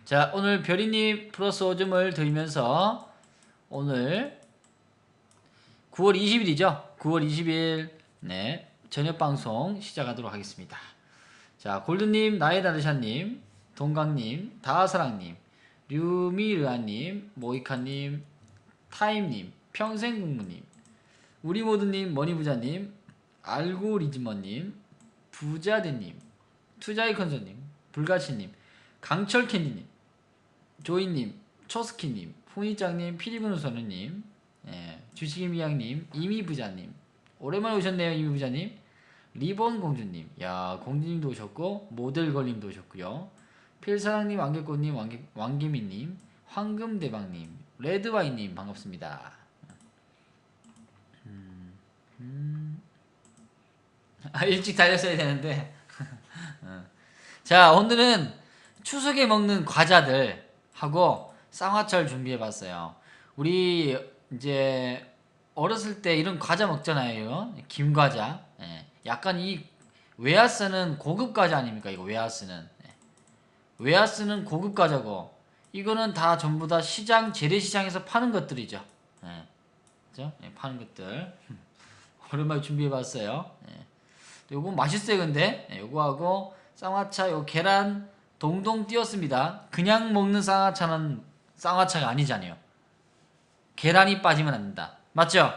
자, 오늘 별이님 플러스 5점을 드리면서 오늘 9월 20일이죠. 9월 20일 네 저녁 방송 시작하도록 하겠습니다. 자, 골드님, 나의다르샤님, 동강님, 다하사랑님, 류미르아님, 모이카님, 타임님, 평생국무님, 우리모두님, 머니부자님, 알고리즈머님, 부자대님, 투자이컨서님, 불가치님, 강철캔디님, 조이님, 초스키님, 훈이짱님, 피리부누선우님, 주식임이양님, 이미부자님, 오랜만에 오셨네요. 이미부자님, 리본공주님, 야 공주님도 오셨고 모델걸님도 오셨고요. 필사랑님, 안개꽃님, 왕개미님, 황금대방님, 레드와인님 반갑습니다. 일찍 달렸어야 되는데 자, 오늘은 추석에 먹는 과자들 하고 쌍화차를 준비해봤어요. 우리 이제 어렸을 때 이런 과자 먹잖아요. 김과자. 약간 이 웨하스는 고급 과자 아닙니까? 이거 웨하스는. 웨하스는 고급 과자고 이거는 다 전부 다 시장 재래시장에서 파는 것들이죠. 그죠? 파는 것들. 오랜만에 준비해봤어요. 요거 맛있어요. 근데 요거하고 쌍화차 요 계란 동동 띄었습니다. 그냥 먹는 쌍화차는 쌍화차가 아니잖아요. 계란이 빠지면 안 된다. 맞죠?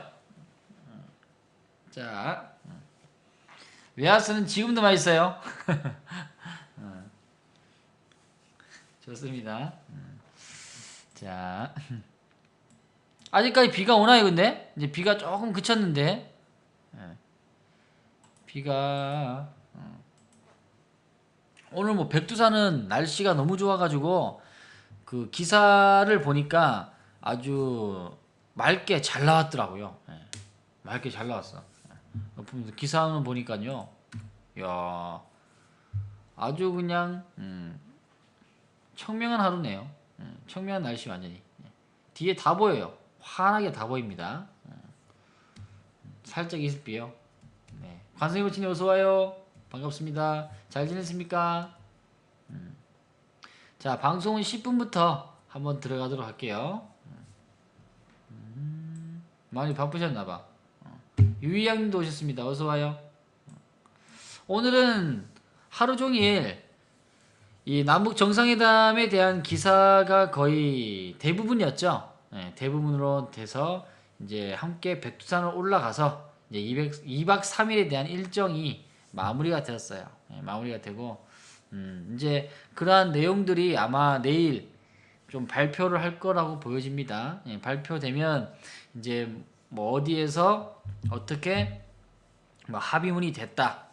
자, 웨하스는 지금도 맛있어요. 좋습니다. 자, 아직까지 비가 오나요? 근데 이제 비가 조금 그쳤는데 비가 오늘 뭐 백두산은 날씨가 너무 좋아가지고 그 기사를 보니까 아주 맑게 잘 나왔더라고요. 맑게 잘 나왔어. 기사는 보니까요, 야 아주 그냥 청명한 하루네요. 청명한 날씨 완전히. 뒤에 다 보여요. 환하게 다 보입니다. 살짝 있을 비요. 네. 관성이 버치님 어서 와요. 반갑습니다. 잘 지냈습니까? 자, 방송은 10분부터 한번 들어가도록 할게요. 많이 바쁘셨나봐. 유희양님도 오셨습니다. 어서와요. 오늘은 하루 종일 이 남북 정상회담에 대한 기사가 거의 대부분이었죠. 대부분으로 돼서 이제 함께 백두산을 올라가서 이제 2박 3일에 대한 일정이 마무리가 되었어요. 마무리가 되고 이제 그러한 내용들이 아마 내일 좀 발표를 할 거라고 보여집니다. 발표되면 이제 뭐 어디에서 어떻게 뭐 합의문이 됐다,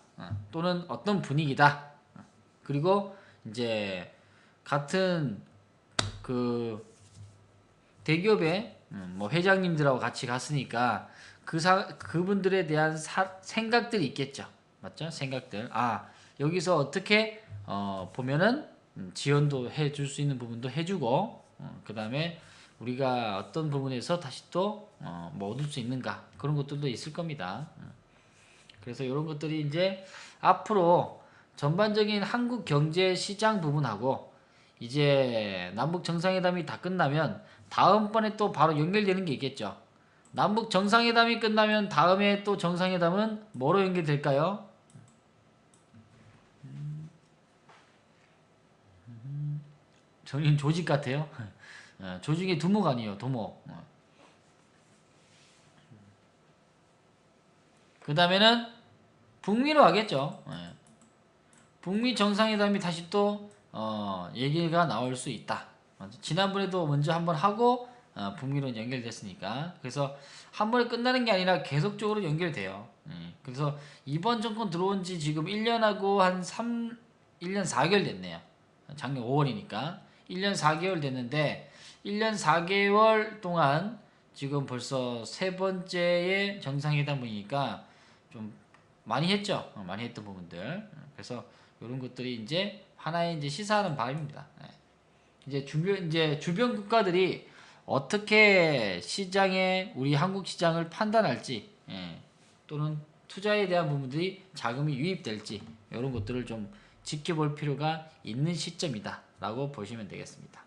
또는 어떤 분위기다, 그리고 이제 같은 그 대기업의 뭐 회장님들하고 같이 갔으니까 그분들에 대한 생각들이 있겠죠. 맞죠? 생각들. 아, 여기서 어떻게 보면은 지원도 해줄 수 있는 부분도 해주고, 그 다음에 우리가 어떤 부분에서 다시 또 뭐 얻을 수 있는가, 그런 것들도 있을 겁니다. 그래서 이런 것들이 이제 앞으로 전반적인 한국 경제 시장 부분하고 이제 남북 정상회담이 다 끝나면 다음번에 또 바로 연결되는 게 있겠죠. 남북 정상회담이 끝나면 다음에 또 정상회담은 뭐로 연결될까요? 저는 조직 같아요. 조직의 두목 아니에요. 두목. 그 다음에는 북미로 가겠죠. 북미 정상회담이 다시 또 얘기가 나올 수 있다. 지난번에도 먼저 한번 하고 북미로 연결됐으니까. 그래서 한 번에 끝나는 게 아니라 계속적으로 연결돼요. 그래서 이번 정권 들어온 지 지금 1년하고 한 1년 4개월 됐네요. 작년 5월이니까 1년 4개월 됐는데 1년 4개월 동안 지금 벌써 세 번째의 정상회담이니까 좀 많이 했죠. 많이 했던 부분들. 그래서 이런 것들이 이제 하나의 이제 시사하는 바입니다. 이제 주변 국가들이 어떻게 시장에 우리 한국 시장을 판단할지, 또는 투자에 대한 부분들이 자금이 유입될지 이런 것들을 좀 지켜볼 필요가 있는 시점이다. 라고 보시면 되겠습니다.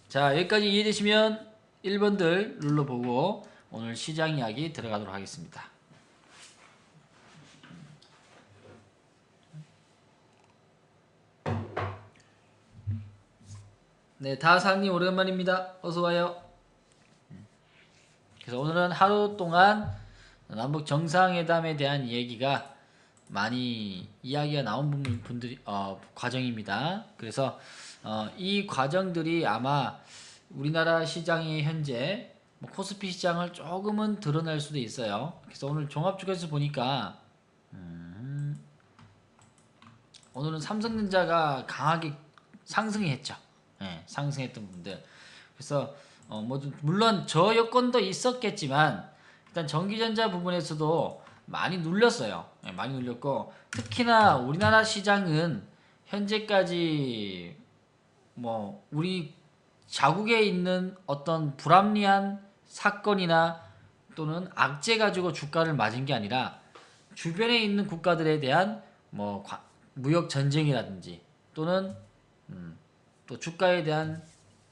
자, 여기까지 이해되시면 1번들 눌러보고 오늘 시장 이야기 들어가도록 하겠습니다. 네, 다사님 오랜만입니다. 어서와요. 그래서 오늘은 하루 동안 남북 정상회담에 대한 얘기가 많이 이야기가 나온 분들이 과정입니다. 그래서 이 과정들이 아마 우리나라 시장이 현재 코스피 시장을 조금은 드러낼 수도 있어요. 그래서 오늘 종합주가에서 보니까 오늘은 삼성전자가 강하게 상승했죠. 네, 상승했던 분들. 그래서 물론 저 여건도 있었겠지만 일단 전기전자 부분에서도 많이 눌렸어요. 네, 많이 눌렸고 특히나 우리나라 시장은 현재까지 우리 자국에 있는 어떤 불합리한 사건이나 또는 악재 가지고 주가를 맞은 게 아니라 주변에 있는 국가들에 대한 무역 전쟁이라든지 또는 또 주가에 대한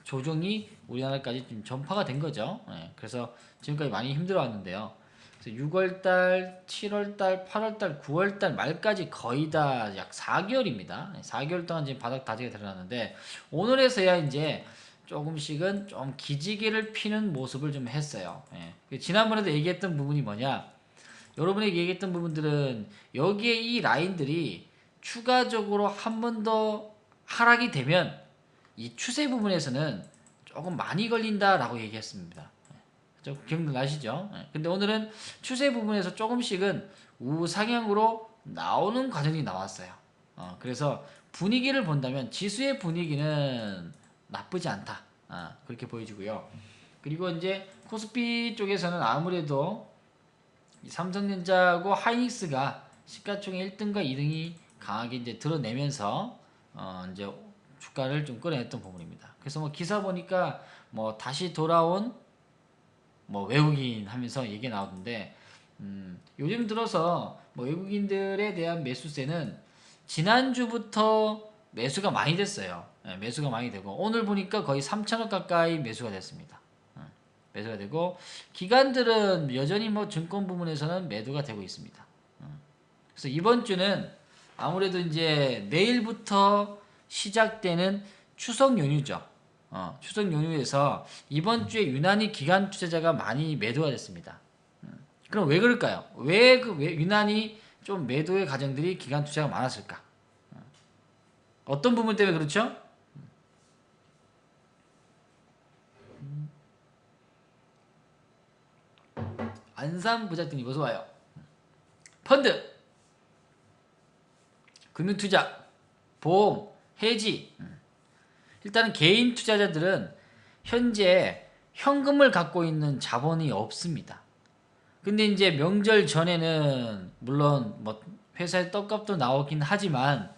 조정이 우리나라까지 좀 전파가 된 거죠. 네, 그래서 지금까지 많이 힘들어왔는데요. 그래서 6월달, 7월달, 8월달, 9월달 말까지 거의 다 약 4개월입니다. 4개월 동안 지금 바닥 다지가 드러났는데 오늘에서야 이제 조금씩은 좀 기지개를 피는 모습을 좀 했어요. 예. 지난번에도 얘기했던 부분이 뭐냐? 여러분에게 얘기했던 부분들은 여기에 이 라인들이 추가적으로 한 번 더 하락이 되면 이 추세 부분에서는 조금 많이 걸린다라고 얘기했습니다. 좀 기억나시죠? 근데 오늘은 추세 부분에서 조금씩은 우상향으로 나오는 과정이 나왔어요. 그래서 분위기를 본다면 지수의 분위기는 나쁘지 않다. 그렇게 보여지고요. 그리고 이제 코스피 쪽에서는 아무래도 삼성전자하고 하이닉스가 시가총액 1등과 2등이 강하게 이제 드러내면서 이제 주가를 좀 끌어냈던 부분입니다. 그래서 기사 보니까 다시 돌아온 외국인 하면서 얘기 나오던데 요즘 들어서 외국인들에 대한 매수세는 지난주부터 매수가 많이 됐어요. 네, 매수가 많이 되고 오늘 보니까 거의 3천억 가까이 매수가 됐습니다. 매수가 되고 기관들은 여전히 증권 부분에서는 매도가 되고 있습니다. 그래서 이번 주는 아무래도 이제 내일부터 시작되는 추석 연휴죠. 추석 연휴에서 이번 주에 유난히 기관 투자자가 많이 매도가 됐습니다. 그럼 왜 그럴까요? 왜 유난히 좀 매도의 가정들이 기관 투자가 많았을까? 어떤 부분 때문에 그렇죠? 안산 부작등이 어서 와요. 펀드, 금융투자, 보험, 해지. 일단은 개인 투자자들은 현재 현금을 갖고 있는 자본이 없습니다. 근데 이제 명절 전에는 물론 회사의 떡값도 나오긴 하지만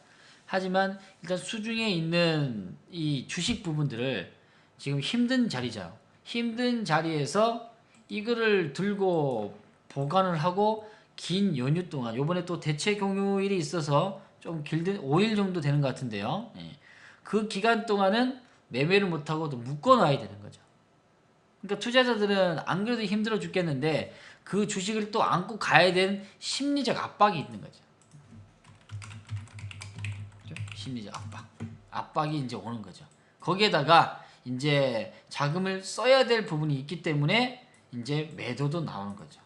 일단 수중에 있는 이 주식 부분들을 지금 힘든 자리죠. 힘든 자리에서 이거를 들고 보관을 하고 긴 연휴 동안 요번에 또 대체 공휴일이 있어서 좀 길든 5일 정도 되는 것 같은데요. 그 기간 동안은 매매를 못하고 또 묶어놔야 되는 거죠. 그러니까 투자자들은 안 그래도 힘들어 죽겠는데 그 주식을 또 안고 가야 되는 심리적 압박이 있는 거죠. 심리적 압박이 이제 오는 거죠. 거기에다가 이제 자금을 써야 될 부분이 있기 때문에 이제 매도도 나오는 거죠.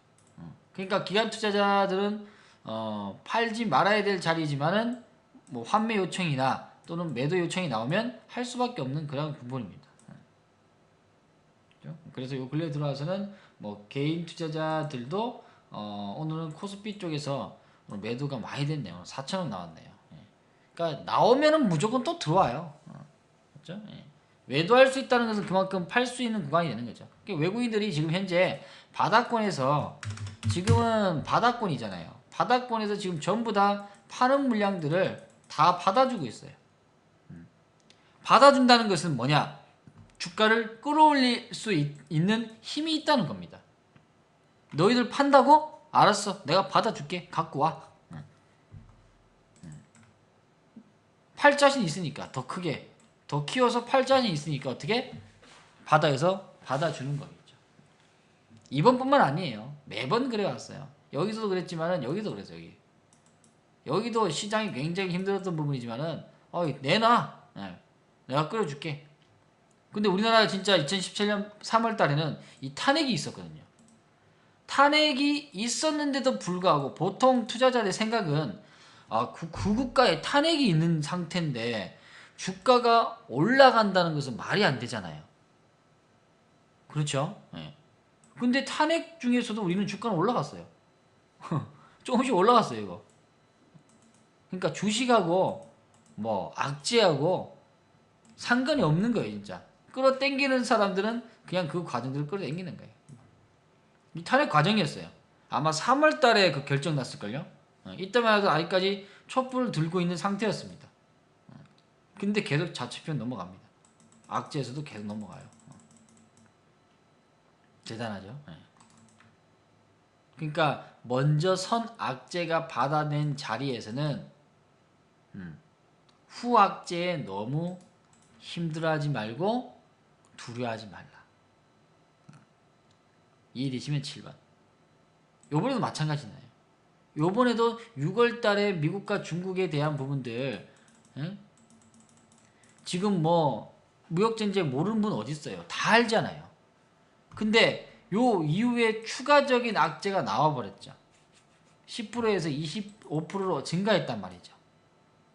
그러니까 기관 투자자들은 팔지 말아야 될 자리지만은 환매 요청이나 또는 매도 요청이 나오면 할 수밖에 없는 그런 부분입니다. 그래서 요 근래 들어와서는 개인 투자자들도 오늘은 코스피 쪽에서 오늘 매도가 많이 됐네요. 4천억 나왔네요. 그러니까 나오면은 무조건 또 들어와요. 그렇죠? 매도할 수 있다는 것은 그만큼 팔 수 있는 구간이 되는 거죠. 그러니까 외국인들이 지금 현재 바닥권에서 지금은 바닥권이잖아요. 바닥권에서 지금 전부 다 파는 물량들을 다 받아주고 있어요. 받아준다는 것은 뭐냐? 주가를 끌어올릴 수 있는 힘이 있다는 겁니다. 너희들 판다고? 알았어. 내가 받아줄게. 갖고 와. 팔 자신 있으니까 더 크게 더 키워서 팔 자신 있으니까 어떻게 바닥에서 받아주는 거겠죠. 이번뿐만 아니에요. 매번 그래왔어요. 여기서도 그랬지만은 여기도 그랬어요. 여기도 시장이 굉장히 힘들었던 부분이지만은 내놔. 내가 끌어줄게. 근데 우리나라가 진짜 2017년 3월 달에는 이 탄핵이 있었거든요. 탄핵이 있었는데도 불구하고 보통 투자자들의 생각은 구국가에 탄핵이 있는 상태인데 주가가 올라간다는 것은 말이 안 되잖아요. 그렇죠? 네. 근데 탄핵 중에서도 우리는 주가는 올라갔어요. 조금씩 올라갔어요, 이거. 그러니까 주식하고 뭐 악재하고 상관이 없는 거예요, 진짜. 끌어당기는 사람들은 그냥 그 과정들을 끌어당기는 거예요. 이 탄핵 과정이었어요. 아마 3월 달에 그 결정 났을걸요? 이때만 해도 아직까지 촛불을 들고 있는 상태였습니다. 근데 계속 자치편 넘어갑니다. 악재에서도 계속 넘어가요. 대단하죠? 그러니까 먼저 선 악재가 받아낸 자리에서는 후악재에 너무 힘들어하지 말고 두려워하지 말라. 이해되시면 7번. 요번에도 마찬가지네요. 요번에도 6월 달에 미국과 중국에 대한 부분들 지금 뭐 무역전쟁 모르는 분 어디 있어요? 다 알잖아요. 근데 요 이후에 추가적인 악재가 나와버렸죠. 10%에서 25%로 증가했단 말이죠.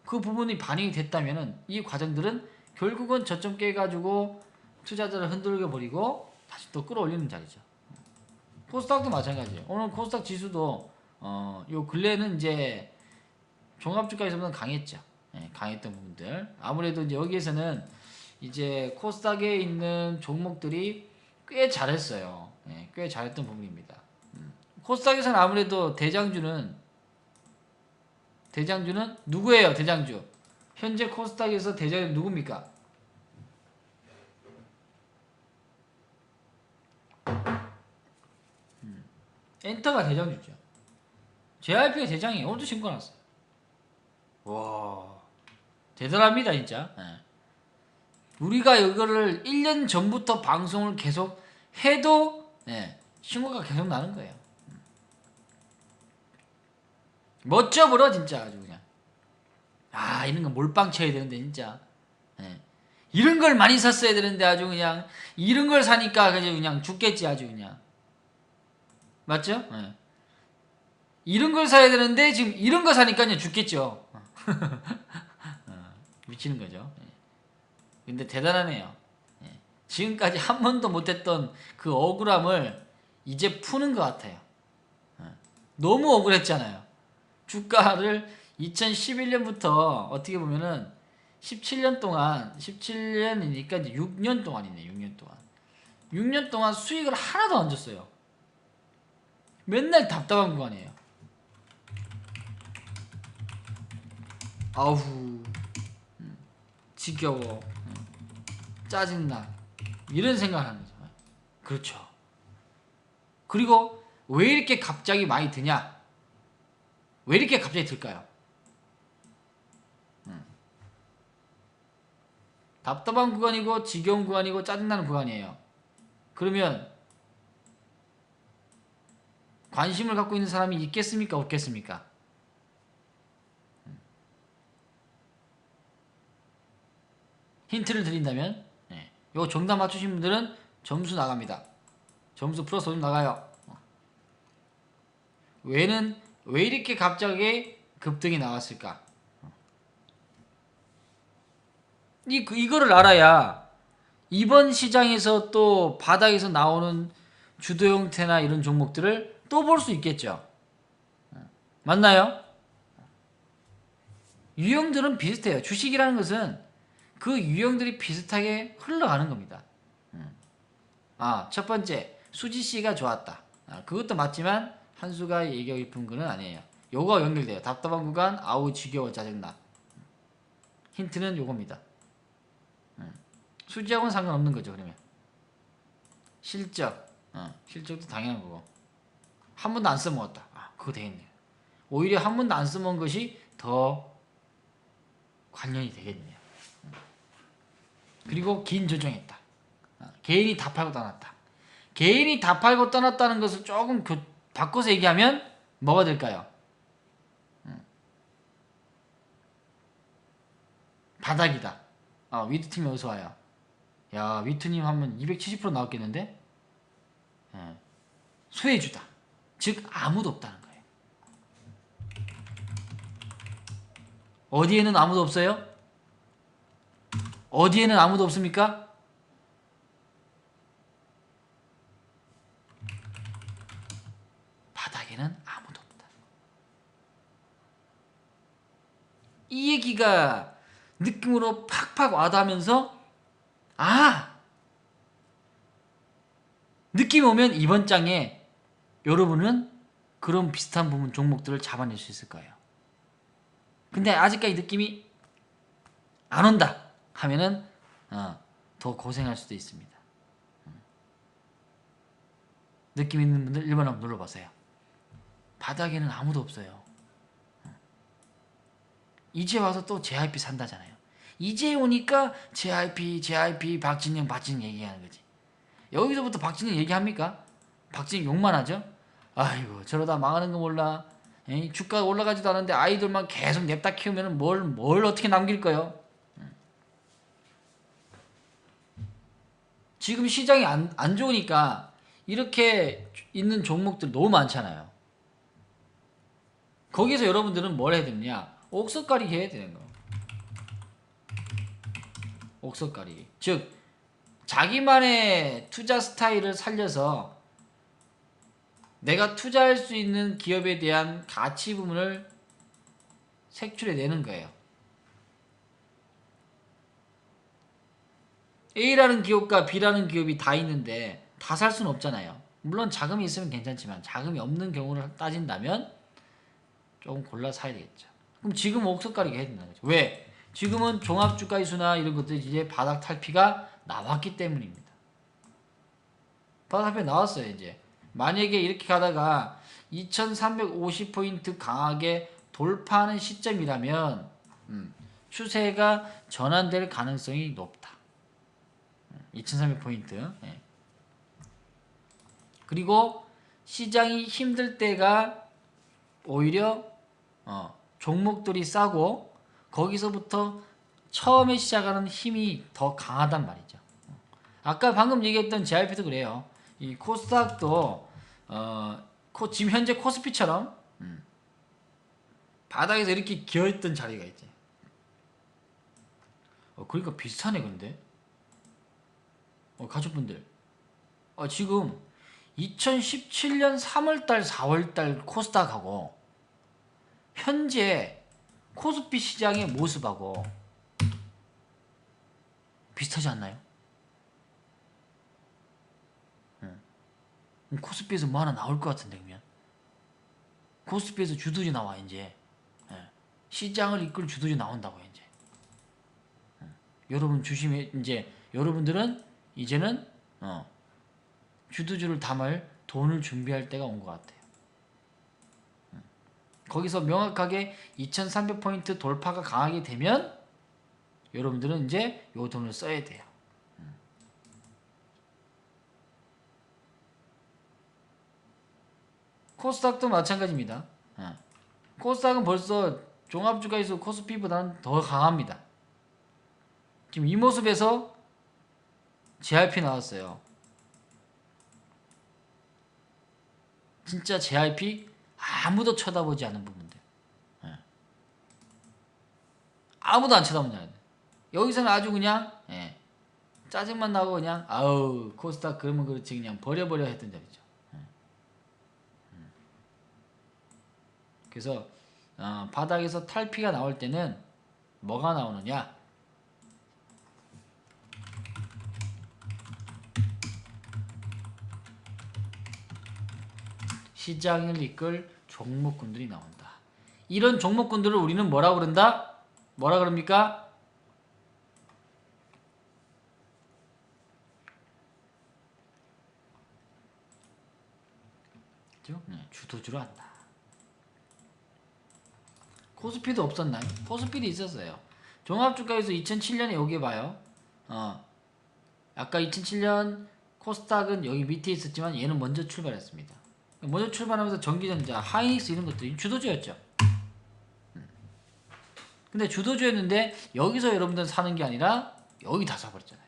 그 부분이 반영이 됐다면은 이 과정들은 결국은 저점 깨가지고 투자자를 흔들겨 버리고 다시 또 끌어올리는 자리죠. 코스닥도 마찬가지예요. 오늘 코스닥 지수도 요 근래는 이제 종합주가에서보다는 강했죠. 강했던 부분들. 아무래도 이제 여기에서는 이제 코스닥에 있는 종목들이 꽤 잘했어요. 꽤 잘했던 부분입니다. 코스닥에서는 아무래도 대장주는 누구예요? 대장주. 현재 코스닥에서 대장주 누굽니까? 엔터가 대장주죠. JYP가 대장이에요. 오늘도 신고 났어요. 와, 대단합니다, 진짜. 우리가 이거를 1년 전부터 방송을 계속 해도 신고가 계속 나는 거예요. 멋져 보러 진짜 아주 그냥. 이런 거 몰빵 쳐야 되는데 진짜. 이런 걸 많이 샀어야 되는데 아주 그냥 이런 걸 사니까 그냥 죽겠지 아주 그냥. 맞죠? 이런 걸 사야 되는데 지금 이런 거 사니까 그냥 죽겠죠. 미치는 거죠. 근데 대단하네요. 지금까지 한 번도 못했던 그 억울함을 이제 푸는 것 같아요. 너무 억울했잖아요. 주가를 2011년부터 어떻게 보면은 17년 동안 17년이니까 이제 6년 동안이네. 6년 동안 6년 동안 수익을 하나도 안 줬어요. 맨날 답답한 구간이에요. 아우 지겨워 짜증나 이런 생각을 하는 거죠. 그렇죠. 그리고 왜 이렇게 갑자기 많이 드냐? 왜 이렇게 갑자기 들까요? 답답한 구간이고 지겨운 구간이고 짜증나는 구간이에요. 그러면 관심을 갖고 있는 사람이 있겠습니까? 없겠습니까? 힌트를 드린다면 이거 정답 맞추신 분들은 점수 나갑니다. 점수 플러스 5점 나가요. 왜 이렇게 갑자기 급등이 나왔을까? 이거를 알아야 이번 시장에서 또 바닥에서 나오는 주도 형태나 이런 종목들을 또 볼 수 있겠죠. 맞나요? 유형들은 비슷해요. 주식이라는 것은 그 유형들이 비슷하게 흘러가는 겁니다. 첫 번째 수지씨가 좋았다. 그것도 맞지만 한수가 얘기하고 싶은 거는 아니에요. 요거 연결돼요. 답답한 구간, 아우 지겨워 짜증나. 힌트는 요겁니다. 수지하고는 상관없는 거죠. 그러면 실적, 실적도 당연한 거고 한 번도 안 써먹었다. 그거 되겠네요. 오히려 한 번도 안 써먹은 것이 더 관련이 되겠네요. 그리고 긴 조정했다. 개인이 다 팔고 떠났다. 개인이 다 팔고 떠났다는 것을 조금 바꿔서 얘기하면 뭐가 될까요? 바닥이다. 위트팀이 어디서 와요? 야, 위트님 하면 270% 나왔겠는데? 예. 소외주다. 즉 아무도 없다는 거예요. 어디에는 아무도 없어요? 어디에는 아무도 없습니까? 바닥에는 아무도 없다. 이 얘기가 느낌으로 팍팍 와닿으면서 느낌이 오면 이번 장에 여러분은 그런 비슷한 부분 종목들을 잡아낼 수 있을 거예요. 근데 아직까지 느낌이 안 온다 하면은 더 고생할 수도 있습니다. 느낌 있는 분들 1번 한번 눌러보세요. 바닥에는 아무도 없어요. 이제 와서 또 JYP 산다잖아요. 이제 오니까 JYP 박진영 얘기하는 거지. 여기서부터 박진영 얘기합니까? 박진영 욕만 하죠? 아이고 저러다 망하는 거 몰라. 에이, 주가 올라가지도 않은데 아이돌만 계속 냅다 키우면 뭘 어떻게 남길 거요? 지금 시장이 안 좋으니까 이렇게 있는 종목들 너무 많잖아요. 거기서 여러분들은 뭘 해야 되느냐? 옥석가리기 해야 되는 거. 옥석가리기. 즉 자기만의 투자 스타일을 살려서 내가 투자할 수 있는 기업에 대한 가치 부분을 색출해내는 거예요. A라는 기업과 B라는 기업이 다 있는데 다 살 수는 없잖아요. 물론 자금이 있으면 괜찮지만 자금이 없는 경우를 따진다면 조금 골라 사야 되겠죠. 그럼 지금 옥석 가리기 해야 된다는 거죠. 왜? 지금은 종합주가지수나 이런 것들이 이제 바닥 탈피가 나왔기 때문입니다. 바닥 탈피 나왔어요 이제. 만약에 이렇게 가다가 2350포인트 강하게 돌파하는 시점이라면 추세가 전환될 가능성이 높다. 2300포인트. 예. 그리고 시장이 힘들 때가 오히려 종목들이 싸고 거기서부터 처음에 시작하는 힘이 더 강하단 말이죠. 아까 방금 얘기했던 JYP도 그래요. 이 코스닥도 지금 현재 코스피처럼 바닥에서 이렇게 기어있던 자리가 있지. 그러니까 비슷하네 근데. 가족분들 지금 2017년 3월달 4월달 코스닥하고 현재 코스피 시장의 모습하고 비슷하지 않나요? 코스피에서 뭐 하나 나올 것 같은데 그러면 코스피에서 주들이 나와 이제. 시장을 이끌 주들이 나온다고 이제. 여러분 조심해. 이제 여러분들은 이제는 주도주를 담을 돈을 준비할 때가 온 것 같아요. 거기서 명확하게 2300포인트 돌파가 강하게 되면 여러분들은 이제 요 돈을 써야 돼요. 코스닥도 마찬가지입니다. 코스닥은 벌써 종합주가에서 코스피보다는 더 강합니다. 지금 이 모습에서 JYP 나왔어요. 진짜 JYP 아무도 쳐다보지 않는 부분들. 아무도 안 쳐다보는 자들. 여기서는 아주 그냥 짜증만 나고 그냥 아우 코스닥 그러면 그렇지 그냥 버려버려 했던 자리죠. 그래서 바닥에서 탈피가 나올 때는 뭐가 나오느냐? 시장을 이끌 종목군들이 나온다. 이런 종목군들을 우리는 뭐라고 그런다? 뭐라 그럽니까? 주도주로 한다. 코스피도 없었나요? 코스피도 있었어요. 종합주가에서 2007년에 여기 봐요. 아까 2007년 코스닥은 여기 밑에 있었지만 얘는 먼저 출발했습니다. 먼저 출발하면서 전기전자, 하이닉스 이런 것들이 주도주였죠. 근데 주도주였는데 여기서 여러분들 사는 게 아니라 여기 다 사버렸잖아요.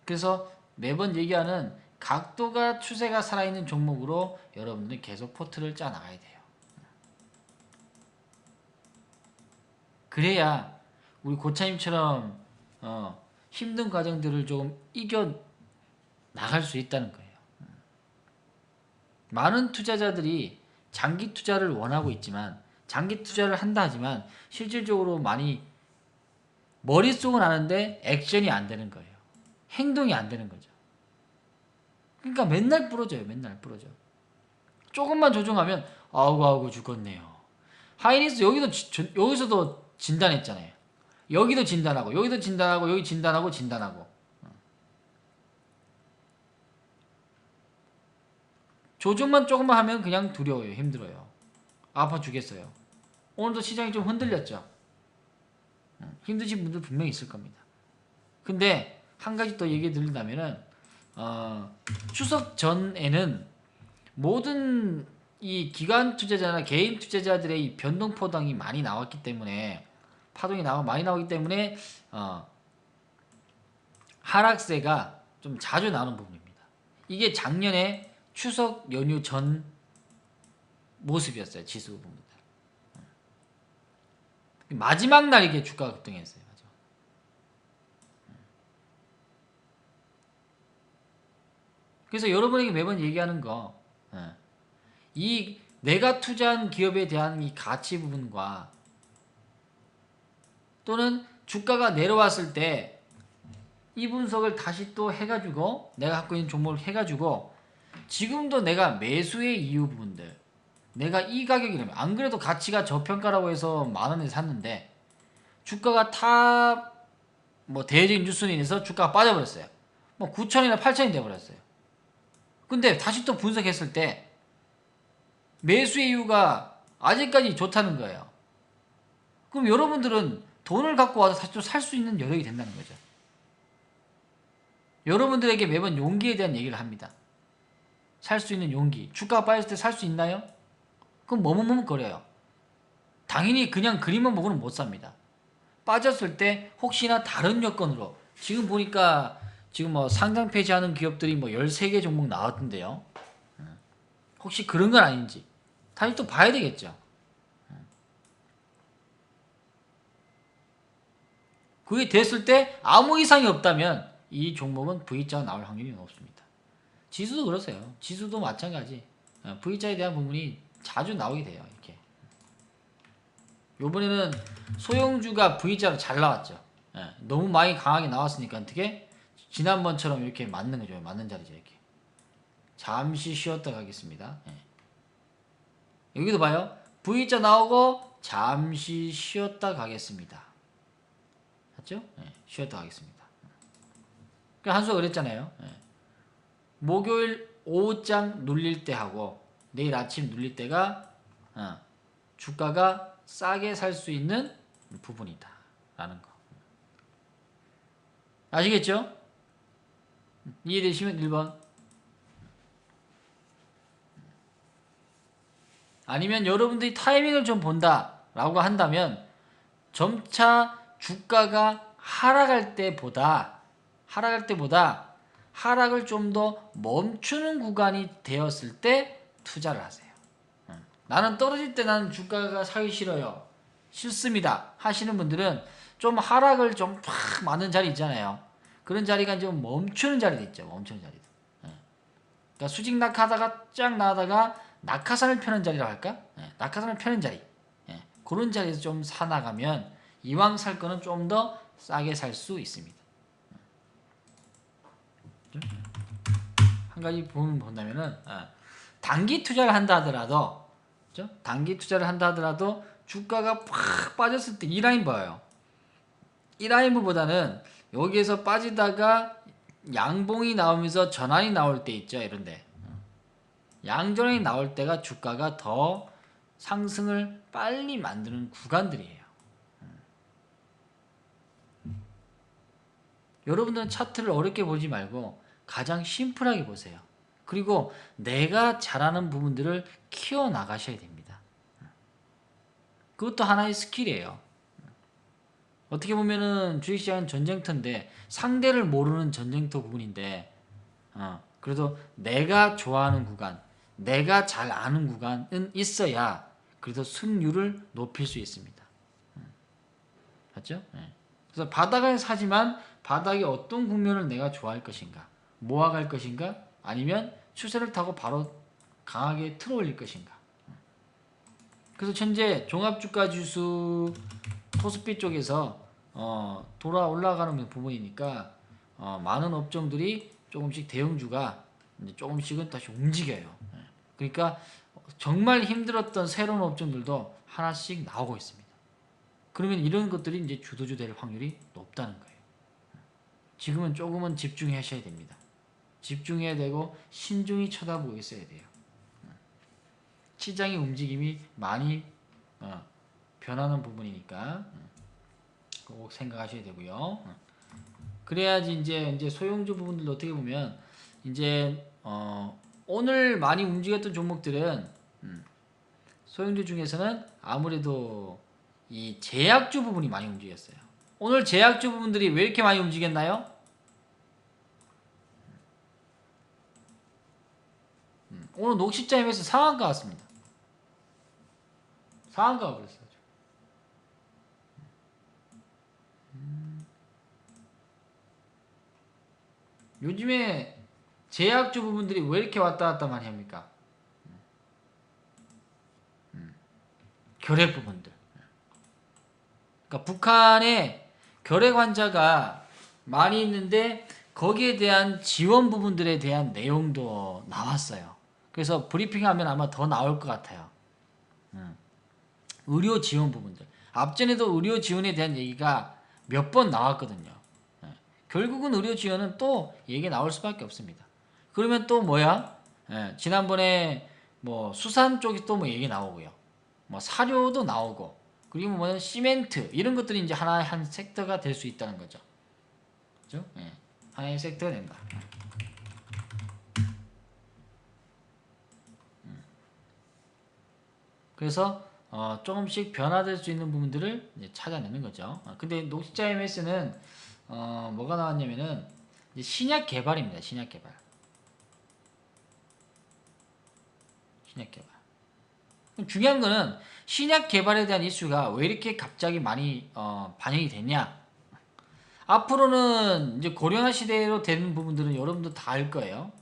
그래서 매번 얘기하는 각도가 추세가 살아있는 종목으로 여러분들 계속 포트를 짜 나가야 돼요. 그래야 우리 고차님처럼 힘든 과정들을 조금 이겨 나갈 수 있다는 거예요. 많은 투자자들이 장기 투자를 원하고 있지만 장기 투자를 한다 하지만 실질적으로 많이 머릿속은 아는데 액션이 안 되는 거예요. 행동이 안 되는 거죠. 그러니까 맨날 부러져요. 맨날 부러져. 조금만 조정하면 아우고 죽었네요. 하이닉스 여기서도 진단했잖아요. 여기도 진단하고 여기도 진단하고 여기 진단하고 조정만 조금만 하면 그냥 두려워요. 힘들어요. 아파 죽겠어요. 오늘도 시장이 좀 흔들렸죠. 힘드신 분들 분명히 있을 겁니다. 근데 한 가지 또 얘기 드린다면은 추석 전에는 모든 이 기관 투자자나 개인 투자자들의 이 변동포동이 많이 나왔기 때문에 파동이 많이 나오기 때문에 하락세가 좀 자주 나오는 부분입니다. 이게 작년에 추석 연휴 전 모습이었어요. 지수 부분들. 마지막 날 이게 주가가 급등했어요. 그래서 여러분에게 매번 얘기하는 거, 이 내가 투자한 기업에 대한 이 가치 부분과 또는 주가가 내려왔을 때 이 분석을 다시 또 해가지고 내가 갖고 있는 종목을 해가지고 지금도 내가 매수의 이유 부분들, 내가 이 가격이라면 안 그래도 가치가 저평가라고 해서 10,000원에 샀는데 주가가 대외적인 뉴스로 인해서 주가가 빠져버렸어요. 9,000원이나 8,000원이 돼버렸어요. 근데 다시 또 분석했을 때 매수의 이유가 아직까지 좋다는 거예요. 그럼 여러분들은 돈을 갖고 와서 다시 또 살 수 있는 여력이 된다는 거죠. 여러분들에게 매번 용기에 대한 얘기를 합니다. 살 수 있는 용기. 주가가 빠졌을 때 살 수 있나요? 그럼 머뭇머뭇거려요. 당연히 그냥 그림만 보고는 못 삽니다. 빠졌을 때 혹시나 다른 여건으로 지금 보니까 지금 상장 폐지하는 기업들이 13개 종목 나왔던데요. 혹시 그런 건 아닌지 다시 또 봐야 되겠죠. 그게 됐을 때 아무 이상이 없다면 이 종목은 V자가 나올 확률이 높습니다. 지수도 그러세요. 지수도 마찬가지. V자에 대한 부분이 자주 나오게 돼요. 이렇게. 요번에는 소형주가 V자로 잘 나왔죠. 너무 많이 강하게 나왔으니까 어떻게 지난번처럼 이렇게 맞는 거죠. 맞는 자리죠. 이렇게. 잠시 쉬었다 가겠습니다. 여기도 봐요. V자 나오고 잠시 쉬었다 가겠습니다. 맞죠? 쉬었다 가겠습니다. 한수가 그랬잖아요. 목요일 오후장 눌릴 때 하고 내일 아침 눌릴 때가 주가가 싸게 살 수 있는 부분이다 라는 거 아시겠죠? 이해되시면 1번. 아니면 여러분들이 타이밍을 좀 본다 라고 한다면 점차 주가가 하락할 때보다 하락을 좀 더 멈추는 구간이 되었을 때 투자를 하세요. 나는 떨어질 때 나는 주가가 사기 싫어요. 싫습니다. 하시는 분들은 좀 하락을 좀 팍 맞는 자리 있잖아요. 그런 자리가 좀 멈추는 자리도 있죠. 멈추는 자리도. 그러니까 수직 낙하다가 쫙 나다가 낙하산을 펴는 자리라고 할까? 낙하산을 펴는 자리. 그런 자리에서 좀 사나가면 이왕 살 거는 좀 더 싸게 살 수 있습니다. 한 가지 부분 본다면은 단기 투자를 한다 하더라도 그렇죠? 단기 투자를 한다 하더라도 주가가 팍 빠졌을 때 이 라인 봐요. 이 라인보다는 여기에서 빠지다가 양봉이 나오면서 전환이 나올 때 있죠. 이런데 양전환이 나올 때가 주가가 더 상승을 빨리 만드는 구간들이에요. 여러분들은 차트를 어렵게 보지 말고 가장 심플하게 보세요. 그리고 내가 잘하는 부분들을 키워나가셔야 됩니다. 그것도 하나의 스킬이에요. 어떻게 보면은 주식시장은 전쟁터인데 상대를 모르는 전쟁터 부분인데 그래도 내가 좋아하는 구간, 내가 잘 아는 구간은 있어야 그래도 승률을 높일 수 있습니다. 맞죠? 네. 그래서 바닥을 사지만 바닥에 어떤 국면을 내가 좋아할 것인가, 모아갈 것인가, 아니면 추세를 타고 바로 강하게 틀어올릴 것인가. 그래서 현재 종합주가지수 코스피 쪽에서 돌아 올라가는 부분이니까 많은 업종들이 조금씩 대형주가 이제 조금씩은 다시 움직여요. 그러니까 정말 힘들었던 새로운 업종들도 하나씩 나오고 있습니다. 그러면 이런 것들이 이제 주도주 될 확률이 높다는 거예요. 지금은 조금은 집중하셔야 됩니다. 집중해야 되고 신중히 쳐다보고 있어야 돼요. 시장의 움직임이 많이 변하는 부분이니까 꼭 생각하셔야 되고요. 그래야지 이제 소형주 부분들도 어떻게 보면 이제 오늘 많이 움직였던 종목들은 소형주 중에서는 아무래도 이 제약주 부분이 많이 움직였어요. 오늘 제약주 부분들이 왜 이렇게 많이 움직였나요? 오늘 녹십자임에서 상한가 왔습니다. 상한가가 그랬어요. 요즘에 제약주 부분들이 왜 이렇게 왔다 갔다 많이 합니까? 결핵 부분들. 그러니까 북한에 결핵 환자가 많이 있는데 거기에 대한 지원 부분들에 대한 내용도 나왔어요. 그래서 브리핑하면 아마 더 나올 것 같아요. 의료 지원 부분들. 앞전에도 의료 지원에 대한 얘기가 몇 번 나왔거든요. 결국은 의료 지원은 또 얘기 나올 수밖에 없습니다. 그러면 또 뭐야? 지난번에 뭐 수산 쪽이 또 뭐 얘기 나오고요. 뭐 사료도 나오고, 그리고 뭐 시멘트 이런 것들이 이제 하나의 한 섹터가 될 수 있다는 거죠. 그죠? 하나의 섹터가 된다. 그래서 조금씩 변화될 수 있는 부분들을 이제 찾아내는 거죠. 근데 녹십자 MS는 뭐가 나왔냐면은 이제 신약 개발입니다. 신약 개발. 신약 개발. 중요한 거는 신약 개발에 대한 이슈가 왜 이렇게 갑자기 많이 반영이 됐냐. 앞으로는 이제 고령화 시대로 되는 부분들은 여러분도 다 알 거예요.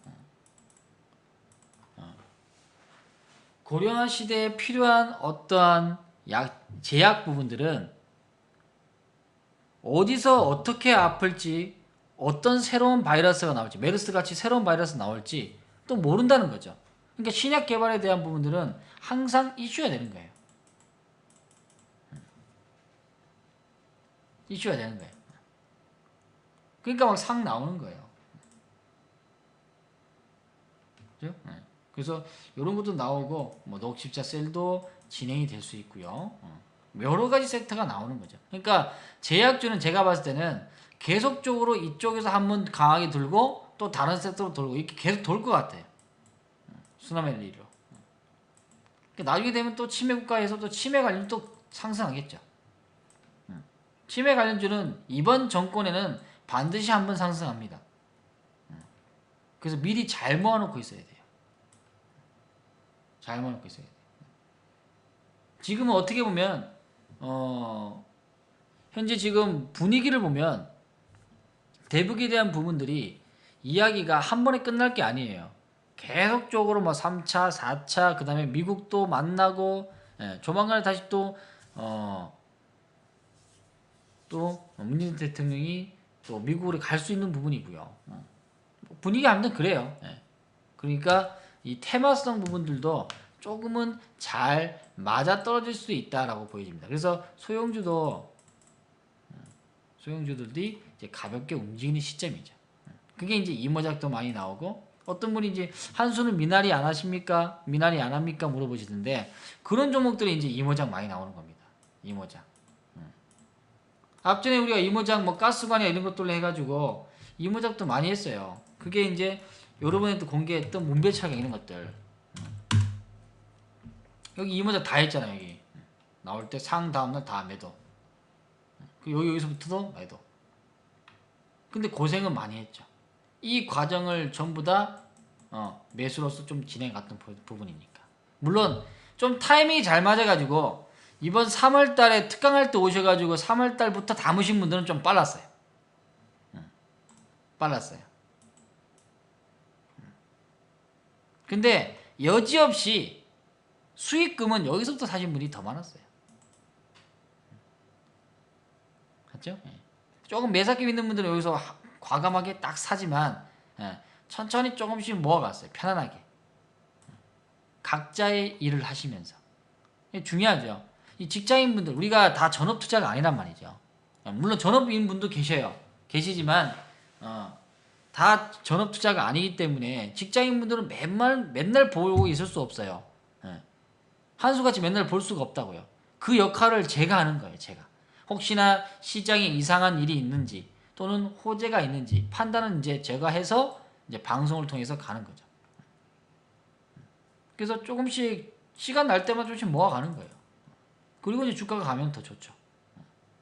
고령화 시대에 필요한 어떠한 제약 부분들은 어디서 어떻게 아플지, 어떤 새로운 바이러스가 나올지, 메르스 같이 새로운 바이러스 나올지 또 모른다는 거죠. 그러니까 신약 개발에 대한 부분들은 항상 이슈가 되는 거예요. 이슈가 되는 거예요. 그러니까 막 상 나오는 거예요. 그죠? 그래서 이런 것도 나오고 뭐 녹십자 셀도 진행이 될 수 있고요. 여러 가지 섹터가 나오는 거죠. 그러니까 제약주는 제가 봤을 때는 계속적으로 이쪽에서 한번 강하게 들고 또 다른 섹터로 돌고 이렇게 계속 돌 것 같아요. 쓰나미 랠리로. 그러니까 나중에 되면 또 치매 국가에서 또 치매 관련 또 상승하겠죠. 치매 관련주는 이번 정권에는 반드시 한번 상승합니다. 그래서 미리 잘 모아놓고 있어야 돼요. 잘 모아놓고 있어야 돼요. 지금은 어떻게 보면 현재 지금 분위기를 보면 대북에 대한 부분들이 이야기가 한 번에 끝날 게 아니에요. 계속적으로 뭐 3차, 4차, 그 다음에 미국도 만나고, 조만간에 다시 또 문재인 대통령이 또 미국으로 갈 수 있는 부분이고요. 분위기가 아무튼 그래요. 그러니까 이 테마성 부분들도 조금은 잘 맞아떨어질 수 있다라고 보여집니다. 그래서 소형주들이 이제 가볍게 움직이는 시점이죠. 그게 이제 이모작도 많이 나오고, 어떤 분이 이제 한수는 미나리 안 하십니까? 미나리 안 합니까? 물어보시던데 그런 종목들이 이제 이모작 많이 나오는 겁니다. 이모작. 앞전에 우리가 이모작 뭐 가스관이나 이런 것들로 해가지고 이모작도 많이 했어요. 그게 이제 여러분한테 공개했던 문배차경 이런 것들. 여기 이모작 다 했잖아요. 여기 나올 때 상 다음날 다 매도. 여기서부터도 매도. 근데 고생은 많이 했죠. 이 과정을 전부 다 매수로서 좀 진행해 갔던 부분이니까. 물론 좀 타이밍이 잘 맞아가지고 이번 3월 달에 특강할 때 오셔가지고 3월 달부터 담으신 분들은 좀 빨랐어요. 빨랐어요. 근데 여지없이 수익금은 여기서부터 사신 분이 더 많았어요. 맞죠? 조금 매사낌 있는 분들은 여기서 과감하게 딱 사지만 천천히 조금씩 모아갔어요. 편안하게. 각자의 일을 하시면서. 중요하죠. 이 직장인분들 우리가 다 전업투자가 아니란 말이죠. 물론 전업인분도 계셔요. 계시지만 다 전업투자가 아니기 때문에 직장인분들은 맨날 보고 있을 수 없어요. 한수같이 맨날 볼 수가 없다고요. 그 역할을 제가 하는 거예요. 제가. 혹시나 시장에 이상한 일이 있는지 또는 호재가 있는지 판단은 이제 제가 해서 이제 방송을 통해서 가는 거죠. 그래서 조금씩 시간 날 때마다 조금씩 모아가는 거예요. 그리고 이제 주가가 가면 더 좋죠.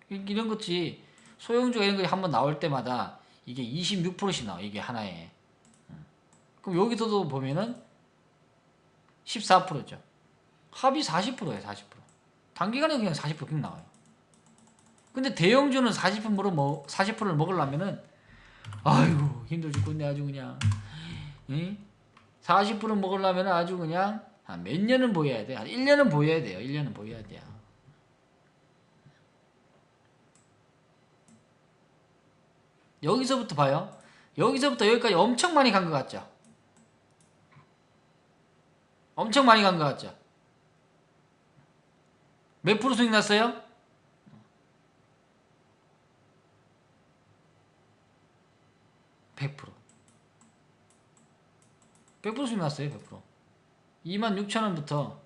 이런 것이 소형주가 이런 거 한번 나올 때마다 이게 26%씩 나와. 이게 하나에. 그럼 여기서도 보면은 14%죠. 합이 40%예요. 40%. 단기간에 그냥 40% 그냥 나와요. 근데 대형주는 40%를 먹으려면은 아이고 힘들 죽겠네 아주 그냥. 40% 먹으려면 아주 그냥 한 몇 년은 보여야 돼. 한 1년은 보여야 돼요. 1년은 보여야 돼요. 여기서부터 봐요. 여기서부터 여기까지 엄청 많이 간 것 같죠? 엄청 많이 간 것 같죠? 몇 프로 수익 났어요? 100%. 100% 수익 났어요. 100%. 26,000원부터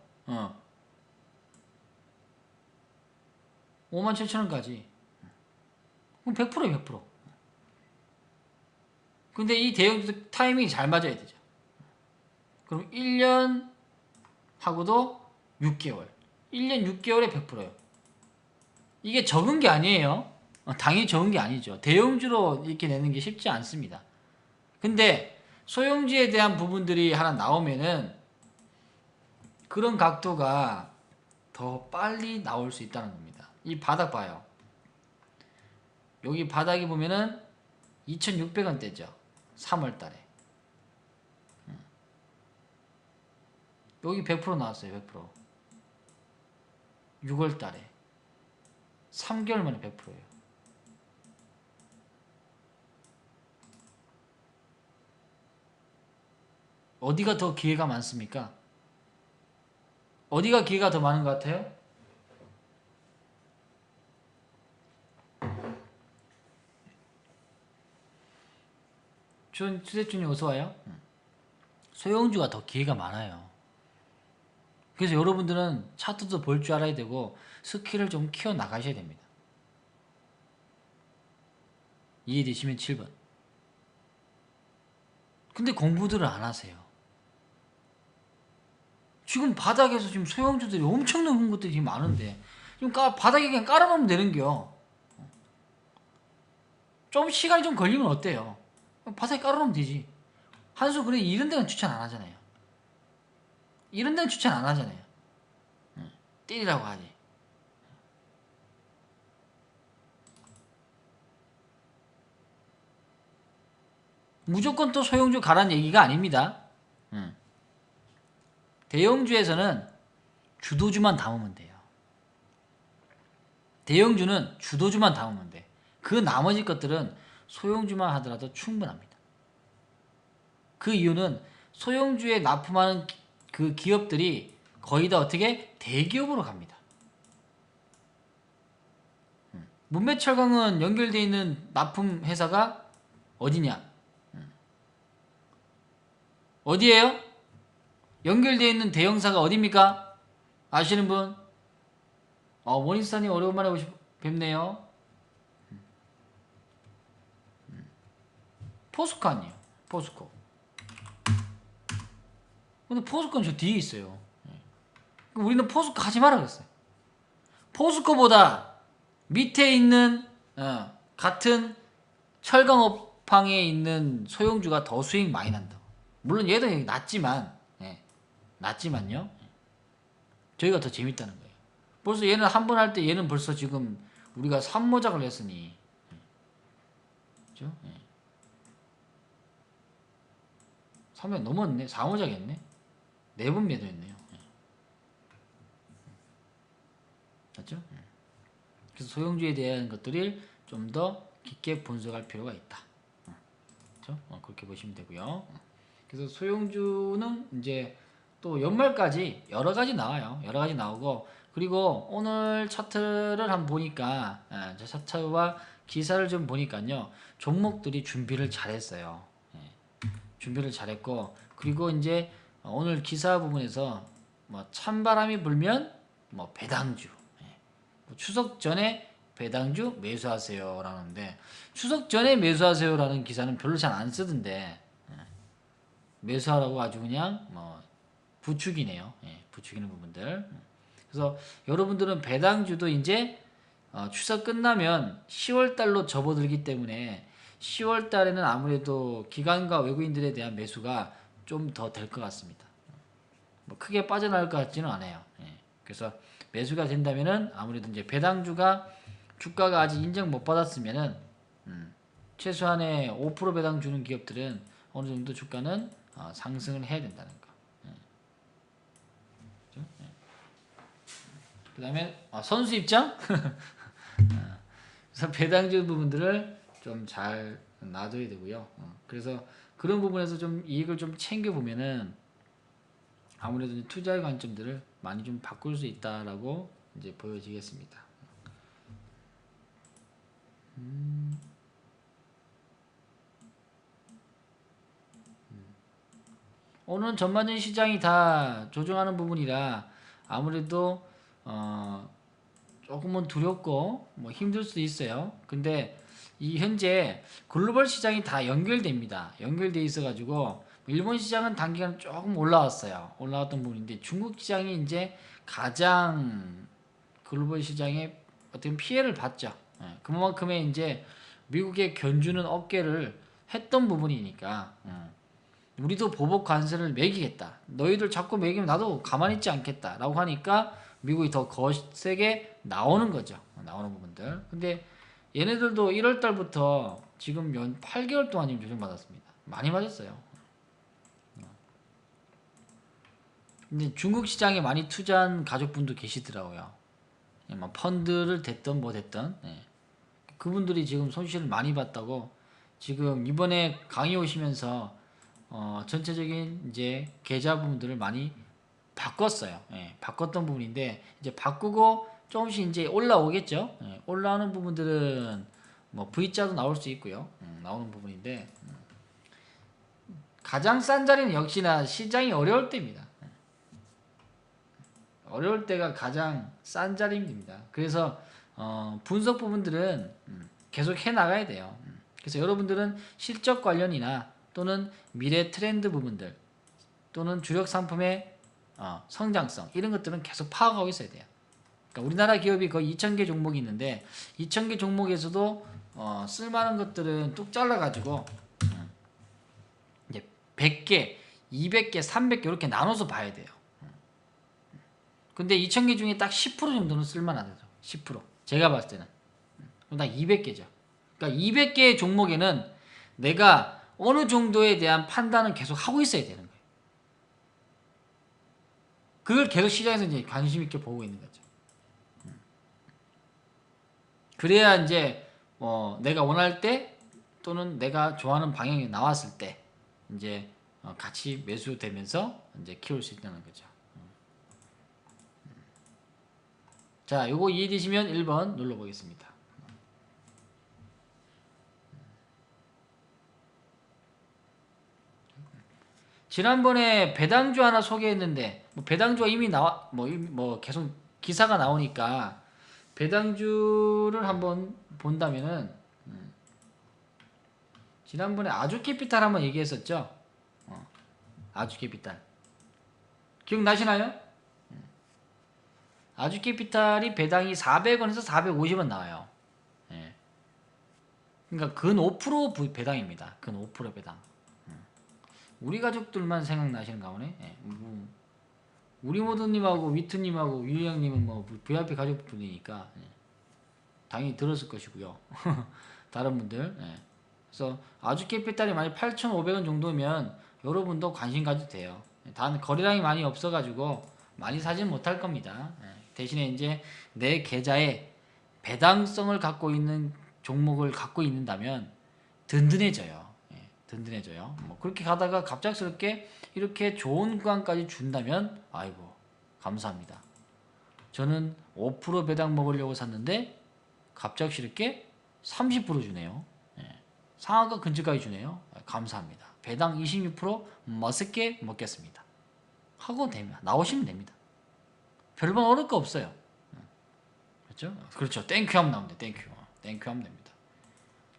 57,000원까지. 그럼 100%예요. 100%. 근데 이 대형주도 타이밍이 잘 맞아야 되죠. 그럼 1년 하고도 6개월. 1년 6개월에 100%예요. 이게 적은 게 아니에요. 당연히 적은 게 아니죠. 대형주로 이렇게 내는 게 쉽지 않습니다. 근데 소형주에 대한 부분들이 하나 나오면은 그런 각도가 더 빨리 나올 수 있다는 겁니다. 이 바닥 봐요. 여기 바닥이 보면은 2,600원대죠. 3월 달에. 여기 100% 나왔어요. 100%. 6월 달에. 3개월 만에 100%예요. 어디가 더 기회가 많습니까? 어디가 기회가 더 많은 것 같아요? 추세준이 어서와요. 소형주가 더 기회가 많아요. 그래서 여러분들은 차트도 볼 줄 알아야 되고 스킬을 좀 키워나가셔야 됩니다. 이해되시면 7번. 근데 공부들을 안 하세요. 지금 바닥에서 지금 소형주들이 엄청난 것들이 많은데 지금 바닥에 그냥 깔아놓으면 되는겨. 좀 시간이 좀 걸리면 어때요? 바닥에 깔아놓으면 되지. 한수 그래 이런 데는 추천 안 하잖아요. 이런 데는 추천 안 하잖아요. 때리라고 하지. 무조건 또 소형주 가라는 얘기가 아닙니다. 대형주에서는 주도주만 담으면 돼요. 대형주는 주도주만 담으면 돼. 그 나머지 것들은 소형주만 하더라도 충분합니다. 그 이유는 소형주에 납품하는 그 기업들이 거의 다 어떻게 대기업으로 갑니다. 문배철강은 연결되어 있는 납품 회사가 어디냐? 어디에요? 연결되어 있는 대형사가 어디입니까? 아시는 분? 모니스타님 오랜만에 뵙네요. 포스코 아니에요. 포스코. 근데 포스코는 저 뒤에 있어요. 우리는 포스코 가지 말라 그랬어요. 포스코보다 밑에 있는 같은 철강업황에 있는 소형주가 더 수익 많이 난다. 물론 얘도 낮지만, 낮지만요. 저희가 더 재밌다는 거예요. 벌써 얘는 한 번 할 때 얘는 벌써 지금 우리가 3모작을 했으니, 그죠? 3모 넘었네. 4모작 했네. 4번 매도했네요. 맞죠? 그래서 소형주에 대한 것들을 좀 더 깊게 분석할 필요가 있다. 그렇죠? 그렇게 보시면 되고요. 그래서 소형주는 이제 또 연말까지 여러 가지 나와요. 여러 가지 나오고, 그리고 오늘 차트를 한번 보니까, 저 차트와 기사를 좀 보니까요, 종목들이 준비를 잘했어요. 준비를 잘했고, 그리고 이제 오늘 기사 부분에서 뭐 찬바람이 불면 뭐 배당주, 뭐 추석 전에 배당주 매수하세요 라는데, 추석 전에 매수하세요라는 기사는 별로 잘 안 쓰던데, 매수하라고 아주 그냥 뭐 부추기네요. 부추기는 부분들. 그래서 여러분들은 배당주도 이제 추석 끝나면 10월 달로 접어들기 때문에 10월 달에는 아무래도 기관과 외국인들에 대한 매수가 좀 더 될 것 같습니다. 뭐 크게 빠져나갈 것 같지는 않아요. 그래서 매수가 된다면은 아무래도 이제 배당주가 주가가 아직 인정 못 받았으면은 최소한의 5% 배당 주는 기업들은 어느 정도 주가는 상승을 해야 된다는 거. 그 다음에 선수 입장. 그래서 배당주 부분들을 좀 잘 놔둬야 되고요. 그래서 그런 부분에서 좀 이익을 좀 챙겨 보면은 아무래도 투자의 관점들을 많이 좀 바꿀 수 있다라고 이제 보여지겠습니다. 오늘은 전반적인 시장이 다 조정하는 부분이라 아무래도 조금은 두렵고 뭐 힘들 수도 있어요. 근데 이 현재 글로벌 시장이 다 연결됩니다. 연결돼 있어 가지고 일본 시장은 단기간 조금 올라왔어요. 올라왔던 부분인데 중국 시장이 이제 가장 글로벌 시장에 어떤 피해를 봤죠. 그만큼의 이제 미국의 견주는 어깨를 했던 부분이니까, 우리도 보복 관세를 매기겠다. 너희들 자꾸 매기면 나도 가만히 있지 않겠다. 라고 하니까 미국이 더 거세게 나오는 거죠. 나오는 부분들. 근데 얘네들도 1월 달부터 지금 연 8개월 동안 지금 조정받았습니다. 많이 맞았어요. 근데 중국 시장에 많이 투자한 가족분도 계시더라고요. 뭐 펀드를 됐든 뭐 됐든. 그분들이 지금 손실을 많이 봤다고 지금 이번에 강의 오시면서 전체적인 이제 계좌 부분들을 많이 바꿨어요. 바꿨던 부분인데 이제 바꾸고 조금씩 이제 올라오겠죠. 올라오는 부분들은 뭐 V자도 나올 수 있고요. 나오는 부분인데 가장 싼 자리는 역시나 시장이 어려울 때입니다. 어려울 때가 가장 싼 자리입니다. 그래서 분석 부분들은 계속 해 나가야 돼요. 그래서 여러분들은 실적 관련이나 또는 미래 트렌드 부분들 또는 주력 상품의 성장성 이런 것들은 계속 파악하고 있어야 돼요. 그러니까 우리나라 기업이 거의 2,000개 종목이 있는데 2,000개 종목에서도 쓸만한 것들은 뚝 잘라가지고 이제 100개, 200개, 300개 이렇게 나눠서 봐야 돼요. 근데 2,000개 중에 딱 10% 정도는 쓸만하죠. 10%. 제가 봤을 때는. 그럼 딱 200개죠. 그러니까 200개의 종목에는 내가 어느 정도에 대한 판단은 계속 하고 있어야 되는 거예요. 그걸 계속 시장에서 이제 관심 있게 보고 있는 거죠. 그래야 이제 내가 원할 때 또는 내가 좋아하는 방향이 나왔을 때 이제 같이 매수되면서 이제 키울 수 있다는 거죠. 자, 요거 이해되시면 1번 눌러보겠습니다. 지난번에 배당주 하나 소개했는데 뭐 배당주가 이미 나와 뭐 계속 기사가 나오니까 배당주를 한번 본다면은 지난번에 아주캐피탈 한번 얘기했었죠. 아주캐피탈 기억나시나요? 아주캐피탈이 배당이 400원에서 450원 나와요. 예. 그러니까 근 5% 배당입니다. 근 5% 배당. 우리 가족들만 생각나시는가 보네. 예. 우리 모두님하고 위트님하고 유희양님은 뭐 VIP 가족분이니까 예. 당연히 들었을 것이고요. 다른 분들. 예. 그래서 아주캐피탈이 만약 8,500원 정도면 여러분도 관심 가져도 돼요. 단 거래량이 많이 없어가지고 많이 사지는 못할 겁니다. 예. 대신에 이제 내 계좌에 배당성을 갖고 있는 종목을 갖고 있는다면 든든해져요. 예, 든든해져요. 뭐 그렇게 가다가 갑작스럽게 이렇게 좋은 구간까지 준다면 아이고 감사합니다. 저는 5% 배당 먹으려고 샀는데 갑작스럽게 30% 주네요. 예, 상한가 근처까지 주네요. 감사합니다. 배당 26% 멋있게 먹겠습니다. 하고 되면 나오시면 됩니다. 별반 어려울 거 없어요. 그렇죠? 그렇죠. 땡큐 하면 나옵니다. 땡큐. 땡큐 하면 됩니다.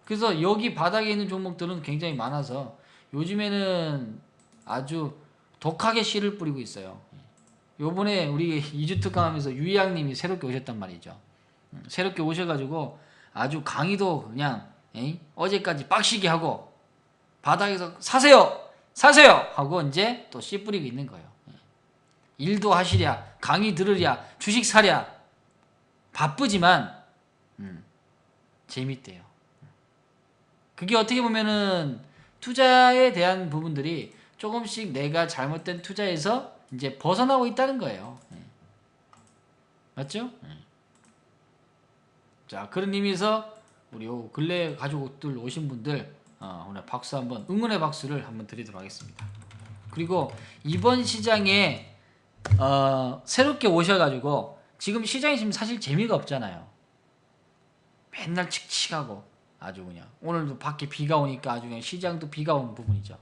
그래서 여기 바닥에 있는 종목들은 굉장히 많아서 요즘에는 아주 독하게 씨를 뿌리고 있어요. 요번에 우리 2주 특강하면서 유희양님이 새롭게 오셨단 말이죠. 새롭게 오셔가지고 아주 강의도 그냥 어제까지 빡시게 하고 바닥에서 사세요! 사세요! 하고 이제 또 씨 뿌리고 있는 거예요. 일도 하시랴, 강의 들으랴, 주식 사랴. 바쁘지만 재밌대요. 그게 어떻게 보면은 투자에 대한 부분들이 조금씩 내가 잘못된 투자에서 이제 벗어나고 있다는 거예요. 맞죠? 자, 그런 의미에서 우리 근래 가족들 오신 분들 오늘 박수 한번 응원의 박수를 한번 드리도록 하겠습니다. 그리고 이번 시장에 새롭게 오셔가지고 지금 시장이 지금 사실 재미가 없잖아요. 맨날 칙칙하고 아주 그냥 오늘도 밖에 비가 오니까 아주 그냥 시장도 비가 오는 부분이죠.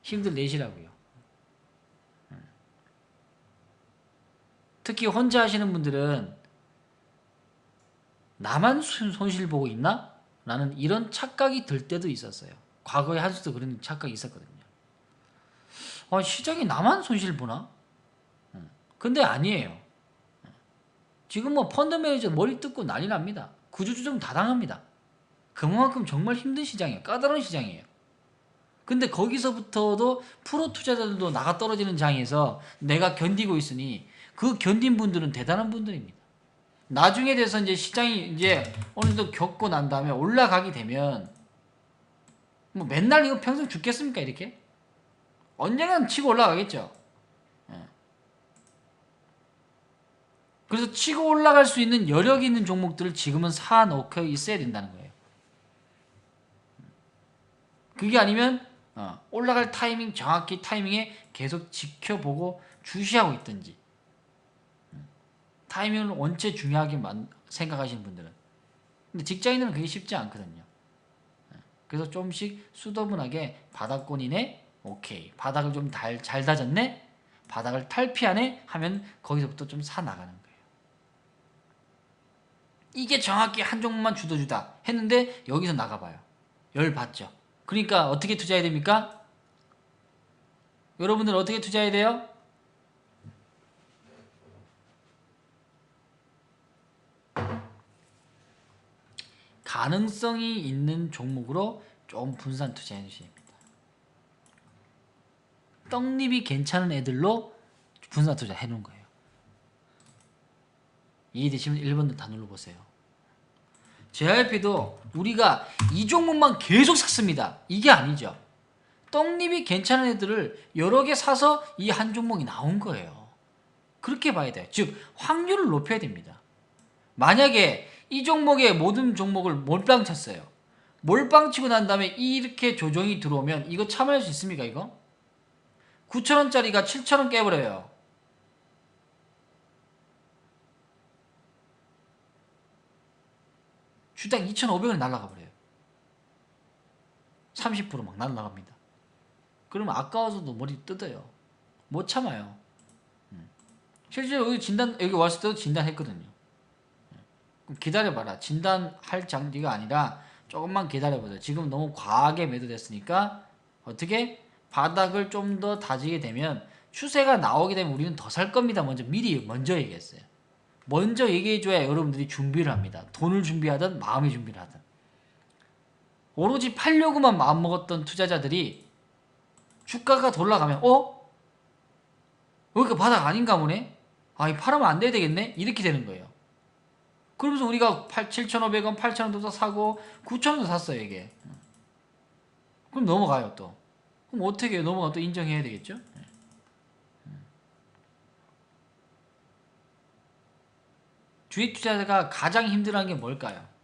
힘들 내시라고요. 특히 혼자 하시는 분들은 나만 손실 보고 있나? 라는 이런 착각이 들 때도 있었어요. 과거에 한수도 그런 착각이 있었거든요. 시장이 나만 손실 보나? 근데 아니에요. 지금 뭐 펀드 매니저 머리 뜯고 난리 납니다. 구조조정 다 당합니다. 그만큼 정말 힘든 시장이에요. 까다로운 시장이에요. 근데 거기서부터도 프로 투자자들도 나가 떨어지는 장에서 내가 견디고 있으니 그 견딘 분들은 대단한 분들입니다. 나중에 돼서 이제 시장이 이제 어느 정도 겪고 난 다음에 올라가게 되면 뭐 맨날 이거 평생 죽겠습니까 이렇게? 언젠간 치고 올라가겠죠. 그래서 치고 올라갈 수 있는 여력이 있는 종목들을 지금은 사놓고 있어야 된다는 거예요. 그게 아니면 올라갈 타이밍 정확히 타이밍에 계속 지켜보고 주시하고 있든지 타이밍을 원체 중요하게 생각하시는 분들은 근데 직장인들은 그게 쉽지 않거든요. 그래서 조금씩 수더분하게 바닥권이네 오케이 바닥을 좀 잘 다졌네 바닥을 탈피하네 하면 거기서부터 좀 사나가는 거예요. 이게 정확히 한 종목만 주다 했는데 여기서 나가봐요. 열받죠. 그러니까 어떻게 투자해야 됩니까? 여러분들 어떻게 투자해야 돼요? 가능성이 있는 종목으로 좀 분산 투자해 주셔야 됩니다. 떡잎이 괜찮은 애들로 분산 투자 해놓은 거예요. 이해되시면 1번도 다 눌러보세요. JYP도 우리가 이 종목만 계속 샀습니다. 이게 아니죠. 떡잎이 괜찮은 애들을 여러 개 사서 이 한 종목이 나온 거예요. 그렇게 봐야 돼요. 즉 확률을 높여야 됩니다. 만약에 이 종목의 모든 종목을 몰빵 쳤어요. 몰빵 치고 난 다음에 이렇게 조정이 들어오면 이거 참여할 수 있습니까 이거? 9,000원짜리가 7,000원 깨버려요. 주당 2,500원 날라가 버려요. 30% 막 날라갑니다. 그러면 아까워서도 머리 뜯어요. 못 참아요. 실제로 여기 여기 왔을 때도 진단했거든요. 그럼 기다려봐라. 진단할 장디가 아니라 조금만 기다려보자. 지금 너무 과하게 매도됐으니까 어떻게 바닥을 좀 더 다지게 되면 추세가 나오게 되면 우리는 더 살 겁니다. 먼저 얘기했어요. 먼저 얘기해줘야 여러분들이 준비를 합니다. 돈을 준비하든 마음의 준비를 하든. 오로지 팔려고만 마음먹었던 투자자들이 주가가 돌아가면 여기가 바닥 아닌가 보네? 이 팔으면 안 돼야 되겠네? 이렇게 되는 거예요. 그러면서 우리가 7,500원, 8,000원도 사고 9,000원도 샀어요 이게. 그럼 넘어가요 또. 그럼 어떻게 해요? 넘어가면 또 인정해야 되겠죠? 주식 투자자가 가장 힘들어하는 게 뭘까요?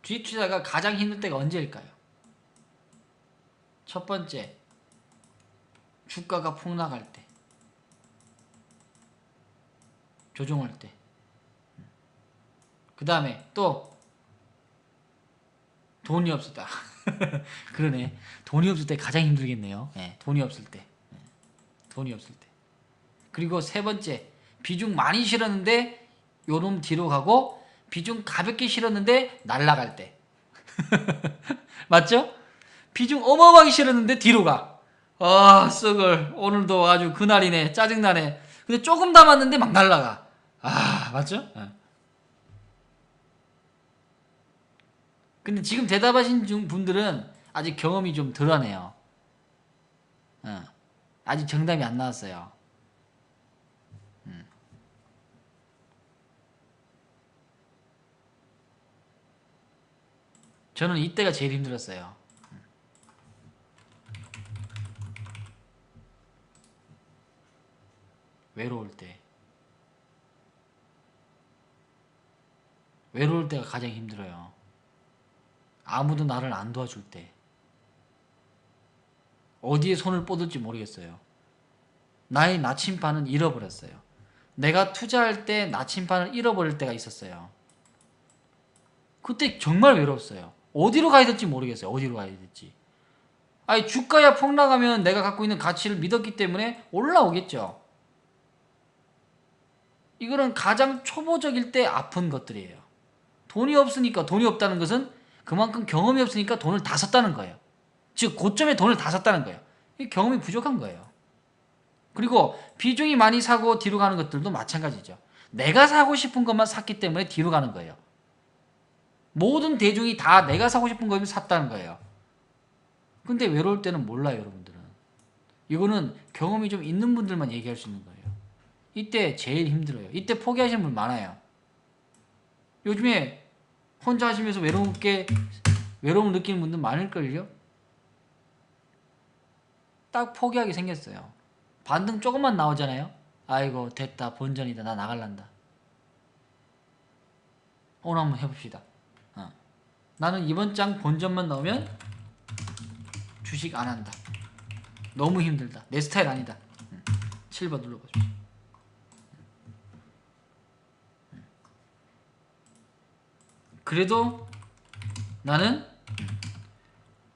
주식 투자자가 가장 힘들 때가 언제일까요? 첫 번째, 주가가 폭락할 때, 조정할 때. 그 다음에 또 돈이 없었다. 그러네. 돈이 없을 때 가장 힘들겠네요. 네, 돈이 없을 때. 돈이 없을 때. 그리고 세 번째, 비중 많이 실었는데 요놈 뒤로 가고 비중 가볍게 실었는데 날아갈 때. 맞죠? 비중 어마어마하게 실었는데 뒤로 가. 썩을. 오늘도 아주 그날이네. 짜증나네. 근데 조금 담았는데 막 날아가. 맞죠? 근데 지금 대답하신 분들은 아직 경험이 좀 덜하네요. 아직 정답이 안 나왔어요. 저는 이때가 제일 힘들었어요. 외로울 때. 외로울 때가 가장 힘들어요. 아무도 나를 안 도와줄 때. 어디에 손을 뻗을지 모르겠어요. 나의 나침반은 잃어버렸어요. 내가 투자할 때 나침반을 잃어버릴 때가 있었어요. 그때 정말 외로웠어요. 어디로 가야 될지 모르겠어요. 어디로 가야 될지. 주가야 폭락하면 내가 갖고 있는 가치를 믿었기 때문에 올라오겠죠. 이거는 가장 초보적일 때 아픈 것들이에요. 돈이 없으니까, 돈이 없다는 것은 그만큼 경험이 없으니까 돈을 다 썼다는 거예요. 즉 고점에 돈을 다 썼다는 거예요. 경험이 부족한 거예요. 그리고 비중이 많이 사고 뒤로 가는 것들도 마찬가지죠. 내가 사고 싶은 것만 샀기 때문에 뒤로 가는 거예요. 모든 대중이 다 내가 사고 싶은 거면 샀다는 거예요. 근데 외로울 때는 몰라요, 여러분들은. 이거는 경험이 좀 있는 분들만 얘기할 수 있는 거예요. 이때 제일 힘들어요. 이때 포기하시는 분 많아요. 요즘에 혼자 하시면서 외로움 느끼는 분들 많을걸요? 딱 포기하게 생겼어요. 반등 조금만 나오잖아요. 아이고 됐다, 본전이다, 나 나갈란다. 오늘 한번 해봅시다. 나는 이번 장 본전만 나오면 주식 안 한다. 너무 힘들다. 내 스타일 아니다. 7번 눌러보십시오. 그래도 나는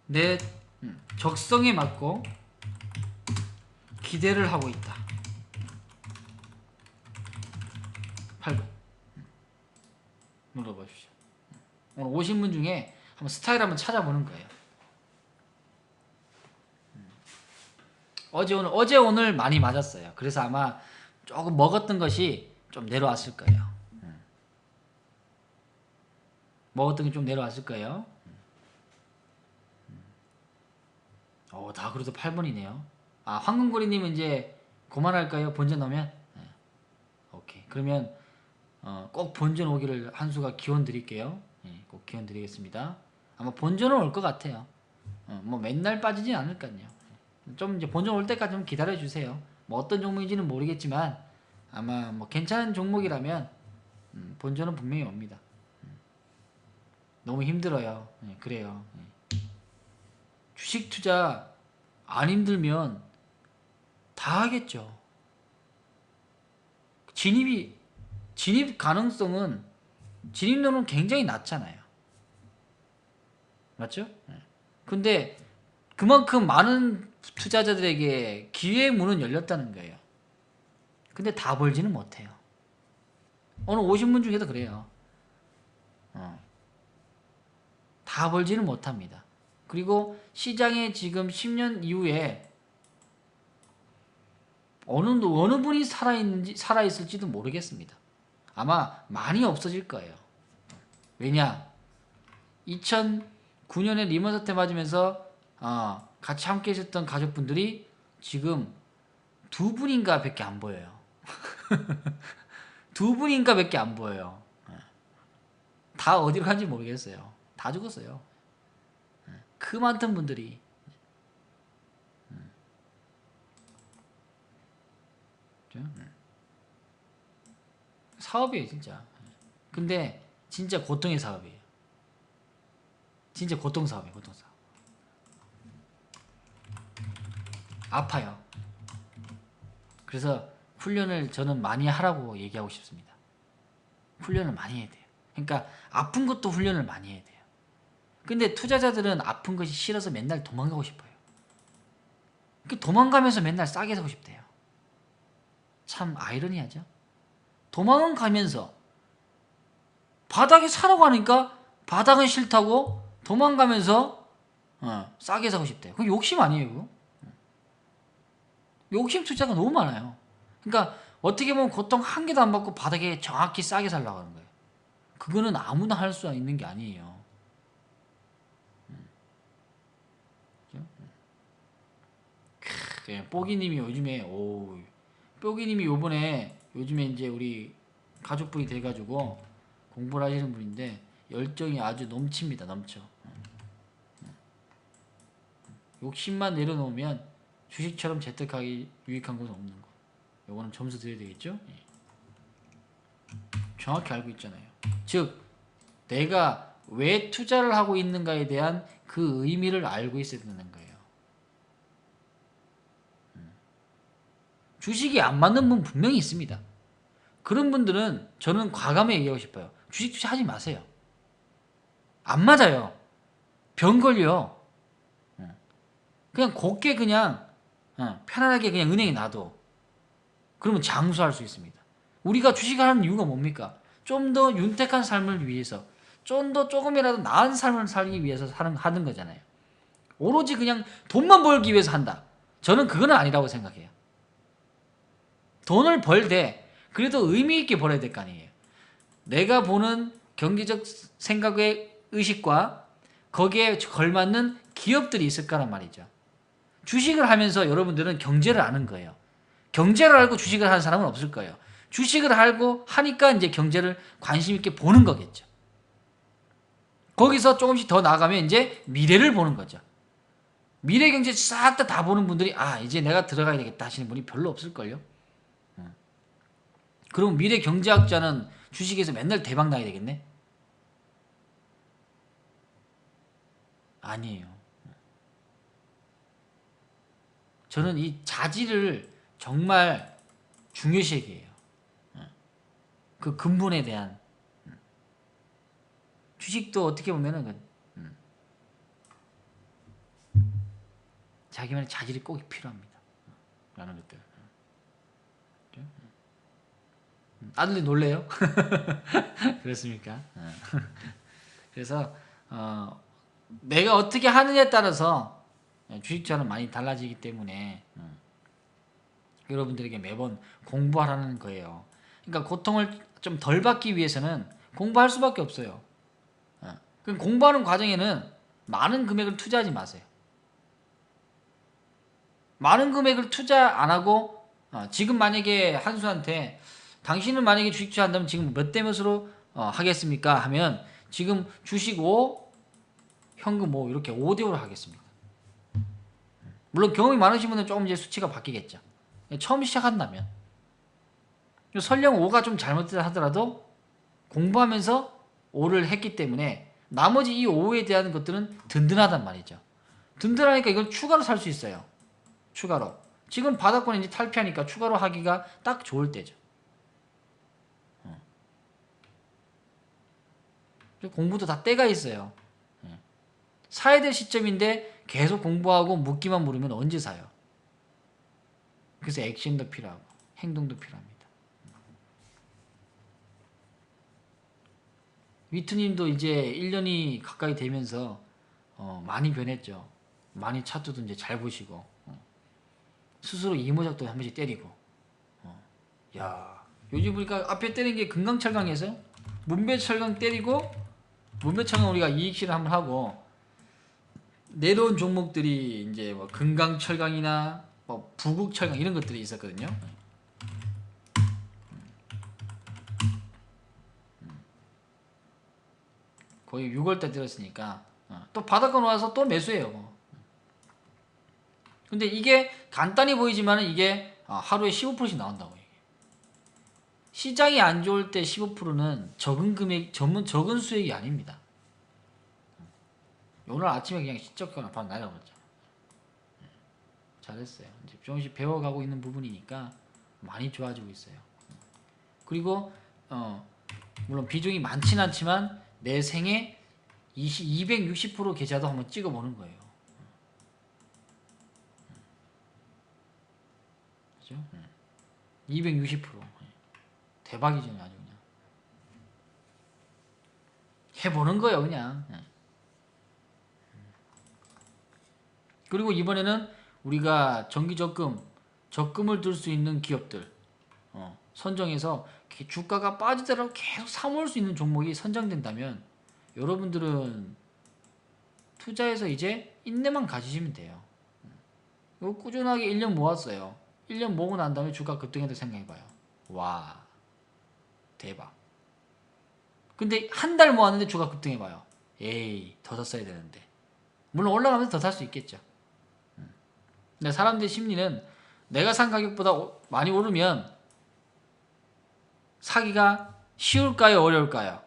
내 적성에 맞고 기대를 하고 있다. 8번 눌러보십시오. 오늘 오신 분 중에 한번 스타일 한번 찾아보는 거예요. 어제 오늘 많이 맞았어요. 그래서 아마 조금 먹었던 것이 좀 내려왔을 거예요. 먹었던 게 좀 내려왔을 거예요. 다 그래도 8번이네요. 황금고리님은 이제 그만할까요? 본전 넣으면? 네. 오케이. 그러면 꼭 본전 오기를 한수가 기원 드릴게요. 네, 꼭 기원 드리겠습니다. 아마 본전은 올 것 같아요. 뭐 맨날 빠지진 않을까요. 좀 이제 본전 올 때까지 좀 기다려 주세요. 뭐 어떤 종목인지는 모르겠지만 아마 뭐 괜찮은 종목이라면 본전은 분명히 옵니다. 너무 힘들어요. 네, 그래요. 네. 주식 투자 안 힘들면 다 하겠죠. 진입 가능성은 진입률은 굉장히 낮잖아요. 맞죠? 근데 그만큼 많은 투자자들에게 기회의 문은 열렸다는 거예요. 근데 다 벌지는 못해요. 오늘 50분 중에도 그래요. 다 벌지는 못합니다. 그리고 시장에 지금 10년 이후에 어느 분이 살아있을지도 모르겠습니다. 아마 많이 없어질 거예요. 왜냐? 2009년에 리먼 사태 맞으면서 같이 함께 있었던 가족분들이 지금 두 분인가 밖에 안 보여요. 두 분인가 밖에 안 보여요. 다 어디로 간지 모르겠어요. 다 죽었어요. 그 많던 분들이. 사업이에요 진짜. 근데 진짜 고통의 사업이에요. 진짜 고통사업이에요. 고통사업. 아파요. 그래서 훈련을 저는 많이 하라고 얘기하고 싶습니다. 훈련을 많이 해야 돼요. 그러니까 아픈 것도 훈련을 많이 해야 돼요. 근데 투자자들은 아픈 것이 싫어서 맨날 도망가고 싶어요. 도망가면서 맨날 싸게 사고 싶대요. 참 아이러니하죠. 도망은 가면서 바닥에 사라고 하니까 바닥은 싫다고 도망가면서 싸게 사고 싶대요. 그거 욕심 아니에요 그거? 욕심 투자가 너무 많아요. 그러니까 어떻게 보면 고통 한 개도 안 받고 바닥에 정확히 싸게 살라고 하는 거예요. 그거는 아무나 할 수 있는 게 아니에요. 뽀기님이 요즘에 뽀기님이 요즘에 이제 우리 가족분이 돼가지고 공부를 하시는 분인데 열정이 아주 넘칩니다. 넘쳐. 욕심만 내려놓으면 주식처럼 재테크하기 유익한 것은 없는 거. 요거는 점수 드려야 되겠죠? 정확히 알고 있잖아요. 즉 내가 왜 투자를 하고 있는가에 대한 그 의미를 알고 있어야 되는 거예요. 주식이 안 맞는 분 분명히 있습니다. 그런 분들은 저는 과감히 얘기하고 싶어요. 주식 투자하지 마세요. 안 맞아요. 병 걸려. 그냥 곱게 그냥 편안하게 그냥 은행에 놔둬. 그러면 장수할 수 있습니다. 우리가 주식을 하는 이유가 뭡니까? 좀 더 윤택한 삶을 위해서, 좀 더 조금이라도 나은 삶을 살기 위해서 하는 거잖아요. 오로지 그냥 돈만 벌기 위해서 한다. 저는 그거는 아니라고 생각해요. 돈을 벌되 그래도 의미 있게 벌어야 될 거 아니에요. 내가 보는 경제적 생각의 의식과 거기에 걸맞는 기업들이 있을 거란 말이죠. 주식을 하면서 여러분들은 경제를 아는 거예요. 경제를 알고 주식을 하는 사람은 없을 거예요. 주식을 알고 하니까 이제 경제를 관심 있게 보는 거겠죠. 거기서 조금씩 더 나아가면 이제 미래를 보는 거죠. 미래 경제 싹 다 보는 분들이 이제 내가 들어가야 되겠다 하시는 분이 별로 없을걸요. 그럼 미래 경제학자는 주식에서 맨날 대박 나야 되겠네? 아니에요. 저는 이 자질을 정말 중요시 여겨요. 그 근본에 대한. 주식도 어떻게 보면은 자기만의 자질이 꼭 필요합니다. 라는 것들. 아들이 놀래요? 그렇습니까? 그래서 내가 어떻게 하느냐에 따라서 주식처는 많이 달라지기 때문에 여러분들에게 매번 공부하라는 거예요. 그러니까 고통을 좀 덜 받기 위해서는 공부할 수밖에 없어요. 그럼 공부하는 과정에는 많은 금액을 투자하지 마세요. 많은 금액을 투자 안 하고 지금 만약에 한수한테 당신은 만약에 주식 투자한다면 지금 몇 대 몇으로 하겠습니까? 하면 지금 주식 5, 현금 5 이렇게 5대 5로 하겠습니다. 물론 경험이 많으신 분은 조금 이제 수치가 바뀌겠죠. 처음 시작한다면 설령 5가 좀 잘못되다 하더라도 공부하면서 5를 했기 때문에 나머지 이 5에 대한 것들은 든든하단 말이죠. 든든하니까 이걸 추가로 살 수 있어요. 추가로. 지금 바닥권 이제 탈피하니까 추가로 하기가 딱 좋을 때죠. 공부도 다 때가 있어요. 예. 사야 될 시점인데 계속 공부하고 묻기만 물으면 언제 사요? 그래서 액션도 필요하고 행동도 필요합니다. 위트님도 이제 1년이 가까이 되면서 많이 변했죠. 많이 차트도 이제 잘 보시고 스스로 이모작도 한 번씩 때리고 야 요즘 보니까 앞에 때린 게 금강철강에서 문배철강 때리고 문배철강 우리가 이익실을 한번 하고 내려온 종목들이 이제 뭐 금강철강이나 뭐 부국철강 이런 것들이 있었거든요. 거의 6월달 들었으니까 또 바닥권 와서 또 매수해요. 근데 이게 간단히 보이지만 이게 하루에 15%씩 나온다고. 이게. 시장이 안 좋을 때 15%는 적은 금액, 적은 수익이 아닙니다. 오늘 아침에 그냥 시적거나 바로 날아버렸잖아. 잘했어요. 이제 조금씩 배워가고 있는 부분이니까 많이 좋아지고 있어요. 그리고 물론 비중이 많진 않지만 내 생에 260% 계좌도 한번 찍어보는 거예요. 그죠? 260% 대박이죠. 아주 그냥 해보는 거예요 그냥. 그리고 이번에는 우리가 적금을 들 수 있는 기업들 선정해서 주가가 빠지더라도 계속 사모을 수 있는 종목이 선정된다면 여러분들은 투자해서 이제 인내만 가지시면 돼요. 이거 꾸준하게 1년 모았어요. 1년 모으고 난 다음에 주가 급등해도 생각해봐요. 와 대박. 근데 한 달 모았는데 주가 급등해봐요. 에이 더 샀어야 되는데. 물론 올라가면서 더 살 수 있겠죠. 근데 사람들의 심리는 내가 산 가격보다 많이 오르면 사기가 쉬울까요? 어려울까요?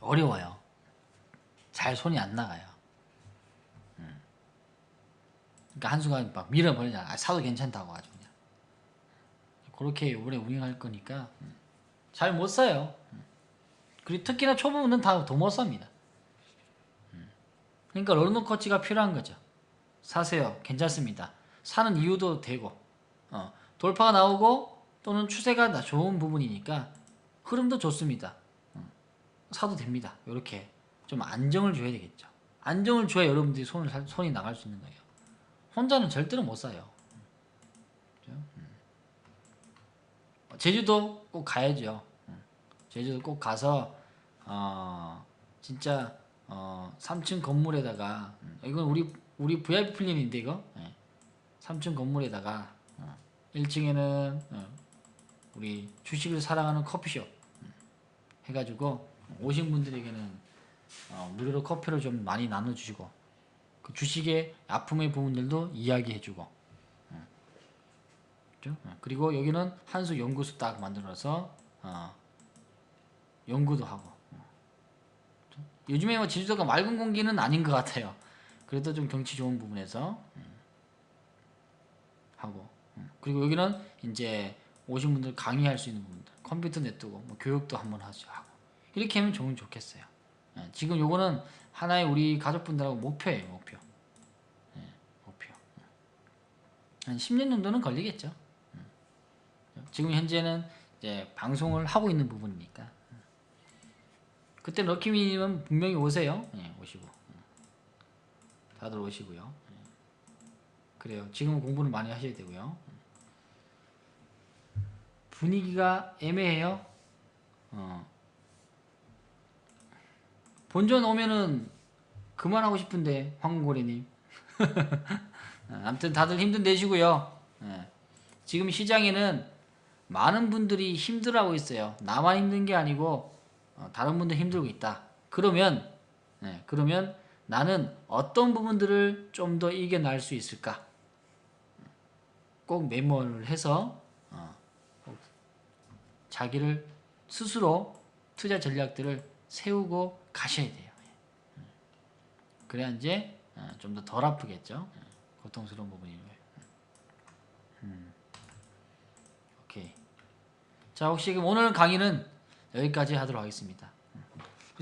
어려워요. 잘 손이 안 나가요. 그러니까 한순간 막 밀어버리잖아. 사도 괜찮다고 아주 그냥. 그렇게 오래 운영할 거니까 잘 못 사요. 그리고 특히나 초보는 다 더 못 삽니다. 그러니까 런너커치가 필요한 거죠. 사세요. 괜찮습니다. 사는 이유도 되고 돌파가 나오고 또는 추세가 좋은 부분이니까 흐름도 좋습니다. 사도 됩니다. 이렇게 좀 안정을 줘야 되겠죠. 안정을 줘야 여러분들이 손이 나갈 수 있는 거예요. 혼자는 절대로 못 사요. 제주도 꼭 가야죠. 제주도 꼭 가서 진짜 3층 건물에다가 이건 우리 VIP 플랜인데 이거 3층 건물에다가 1층에는 우리 주식을 사랑하는 커피숍 해가지고 오신 분들에게는 무료로 커피를 좀 많이 나눠주시고 그 주식의 아픔의 부분들도 이야기해주고 그리고 여기는 한수 연구소 딱 만들어서 연구도 하고 요즘에 뭐 제주도가 맑은 공기는 아닌 것 같아요. 그래도 좀 경치 좋은 부분에서 하고 그리고 여기는 이제 오신 분들 강의할 수 있는 부분들 컴퓨터 냅두고 뭐 교육도 한번 하고 이렇게 하면 좋겠어요. 지금 요거는 하나의 우리 가족분들하고 목표예요. 목표 한 10년 정도는 걸리겠죠. 지금 현재는 이제 방송을 하고 있는 부분이니까 그때 럭키미님은 분명히 오세요. 오시고 다들 오시고요. 그래요. 지금은 공부를 많이 하셔야 되고요. 분위기가 애매해요. 본전 오면은 그만하고 싶은데 황고래님. 아무튼 다들 힘든 되시고요. 지금 시장에는 많은 분들이 힘들어하고 있어요. 나만 힘든 게 아니고 다른 분들 힘들고 있다. 그러면 나는 어떤 부분들을 좀 더 이겨낼 수 있을까? 꼭 메모를 해서 자기를 스스로 투자 전략들을 세우고 가셔야 돼요. 그래야 이제 좀 더 덜 아프겠죠. 고통스러운 부분이고요. 오케이. 자, 혹시 그럼 오늘 강의는 여기까지 하도록 하겠습니다.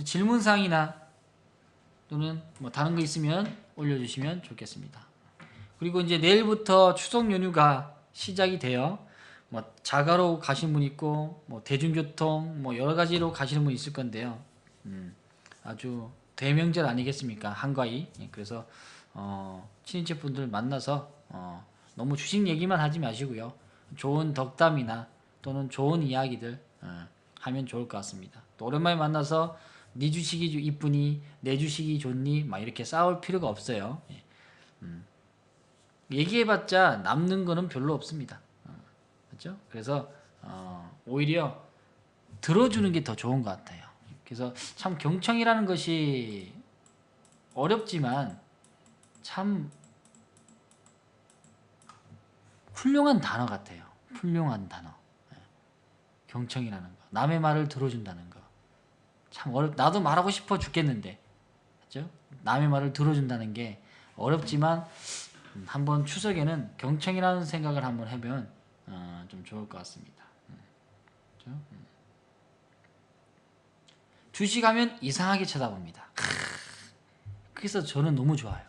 질문사항이나 또는 뭐 다른 거 있으면 올려주시면 좋겠습니다. 그리고 이제 내일부터 추석 연휴가 시작이 돼요. 뭐 자가로 가시는 분 있고 뭐 대중교통 뭐 여러 가지로 가시는 분 있을 건데요. 아주 대명절 아니겠습니까? 한가위. 그래서 친인척 분들 만나서 너무 주식 얘기만 하지 마시고요. 좋은 덕담이나 또는 좋은 이야기들 하면 좋을 것 같습니다. 또 오랜만에 만나서 네 주식이 이쁘니 내 주식이 좋니 막 이렇게 싸울 필요가 없어요. 얘기해봤자 남는 거는 별로 없습니다. 그렇죠? 그래서 오히려 들어주는 게 더 좋은 것 같아요. 그래서 참 경청이라는 것이 어렵지만 참 훌륭한 단어 같아요. 훌륭한 단어. 경청이라는 거. 남의 말을 들어준다는 거. 참 나도 말하고 싶어 죽겠는데. 그렇죠? 남의 말을 들어준다는 게 어렵지만 한번 추석에는 경청이라는 생각을 한번 해보면 좀 좋을 것 같습니다. 그렇죠? 주식하면 이상하게 쳐다봅니다. 그래서 저는 너무 좋아요.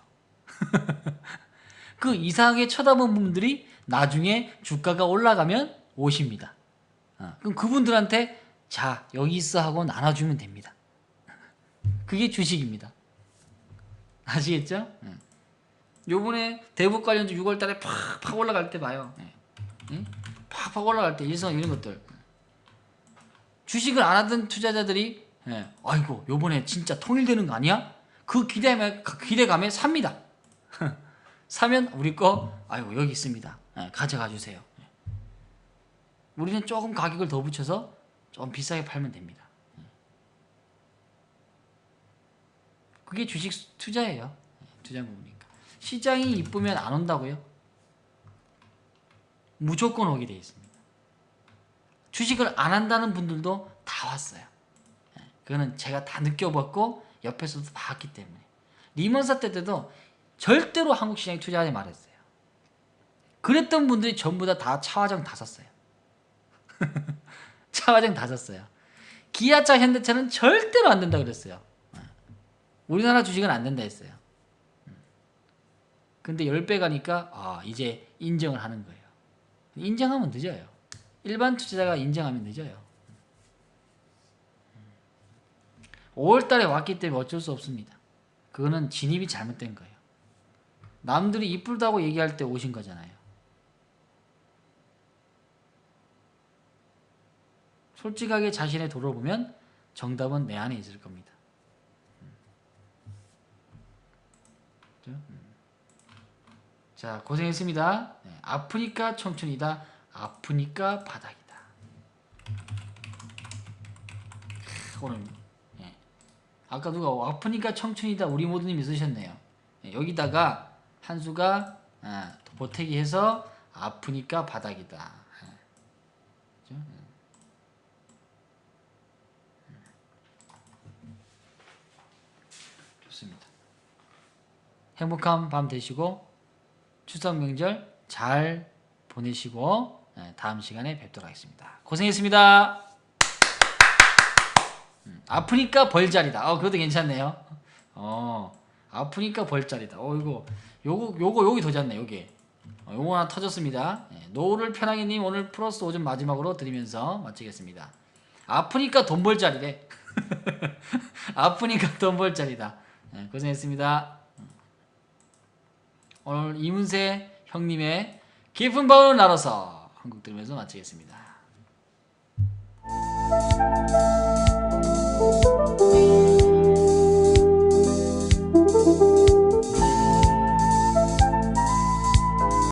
그 이상하게 쳐다본 분들이 나중에 주가가 올라가면 오십니다. 그럼 그분들한테 자 여기 있어 하고 나눠주면 됩니다. 그게 주식입니다. 아시겠죠? 요번에 대북 관련주 6월달에 팍팍 올라갈 때 봐요. 팍팍 올라갈 때 일성 이런 것들 주식을 안 하던 투자자들이 아이고 요번에 진짜 통일되는 거 아니야? 그 기대감에 삽니다. 사면 우리 거 아이고 여기 있습니다. 가져가 주세요. 우리는 조금 가격을 더 붙여서 좀 비싸게 팔면 됩니다. 그게 주식 투자예요. 투자 부분이니까. 시장이 이쁘면 안 온다고요? 무조건 오게 돼 있습니다. 주식을 안 한다는 분들도 다 왔어요. 그거는 제가 다 느껴봤고 옆에서도 봤기 때문에. 리먼 사태 때도 절대로 한국 시장에 투자하지 말았어요. 그랬던 분들이 전부 다 차화정 다 샀어요. 차화정 다 샀어요. 기아차, 현대차는 절대로 안 된다 그랬어요. 우리나라 주식은 안 된다 했어요. 근데 10배 가니까 이제 인정을 하는 거예요. 인정하면 늦어요. 일반 투자자가 인정하면 늦어요. 5월달에 왔기 때문에 어쩔 수 없습니다. 그거는 진입이 잘못된 거예요. 남들이 이쁘다고 얘기할 때 오신 거잖아요. 솔직하게 자신의 도를 보면 정답은 내 안에 있을 겁니다. 자, 고생했습니다. 아프니까 청춘이다. 아프니까 바닥이다. 오늘 아까 누가 아프니까 청춘이다 우리 모두님이 쓰셨네요. 여기다가 한수가 보태기 해서 아프니까 바닥이다. 그렇죠? 좋습니다. 행복한 밤 되시고 추석 명절 잘 보내시고 다음 시간에 뵙도록 하겠습니다. 고생했습니다. 아프니까 벌자리다. 그것도 괜찮네요. 아프니까 벌자리다. 이거 여기 더 잤네. 여기. 요거 하나 터졌습니다. 노를 편하게님 오늘 플러스 5점 마지막으로 드리면서 마치겠습니다. 아프니까 돈 벌자리래. 아프니까 돈 벌자리다. 고생했습니다. 오늘 이문세 형님의 깊은 밤을 나눠서 한곡 들으면서 마치겠습니다.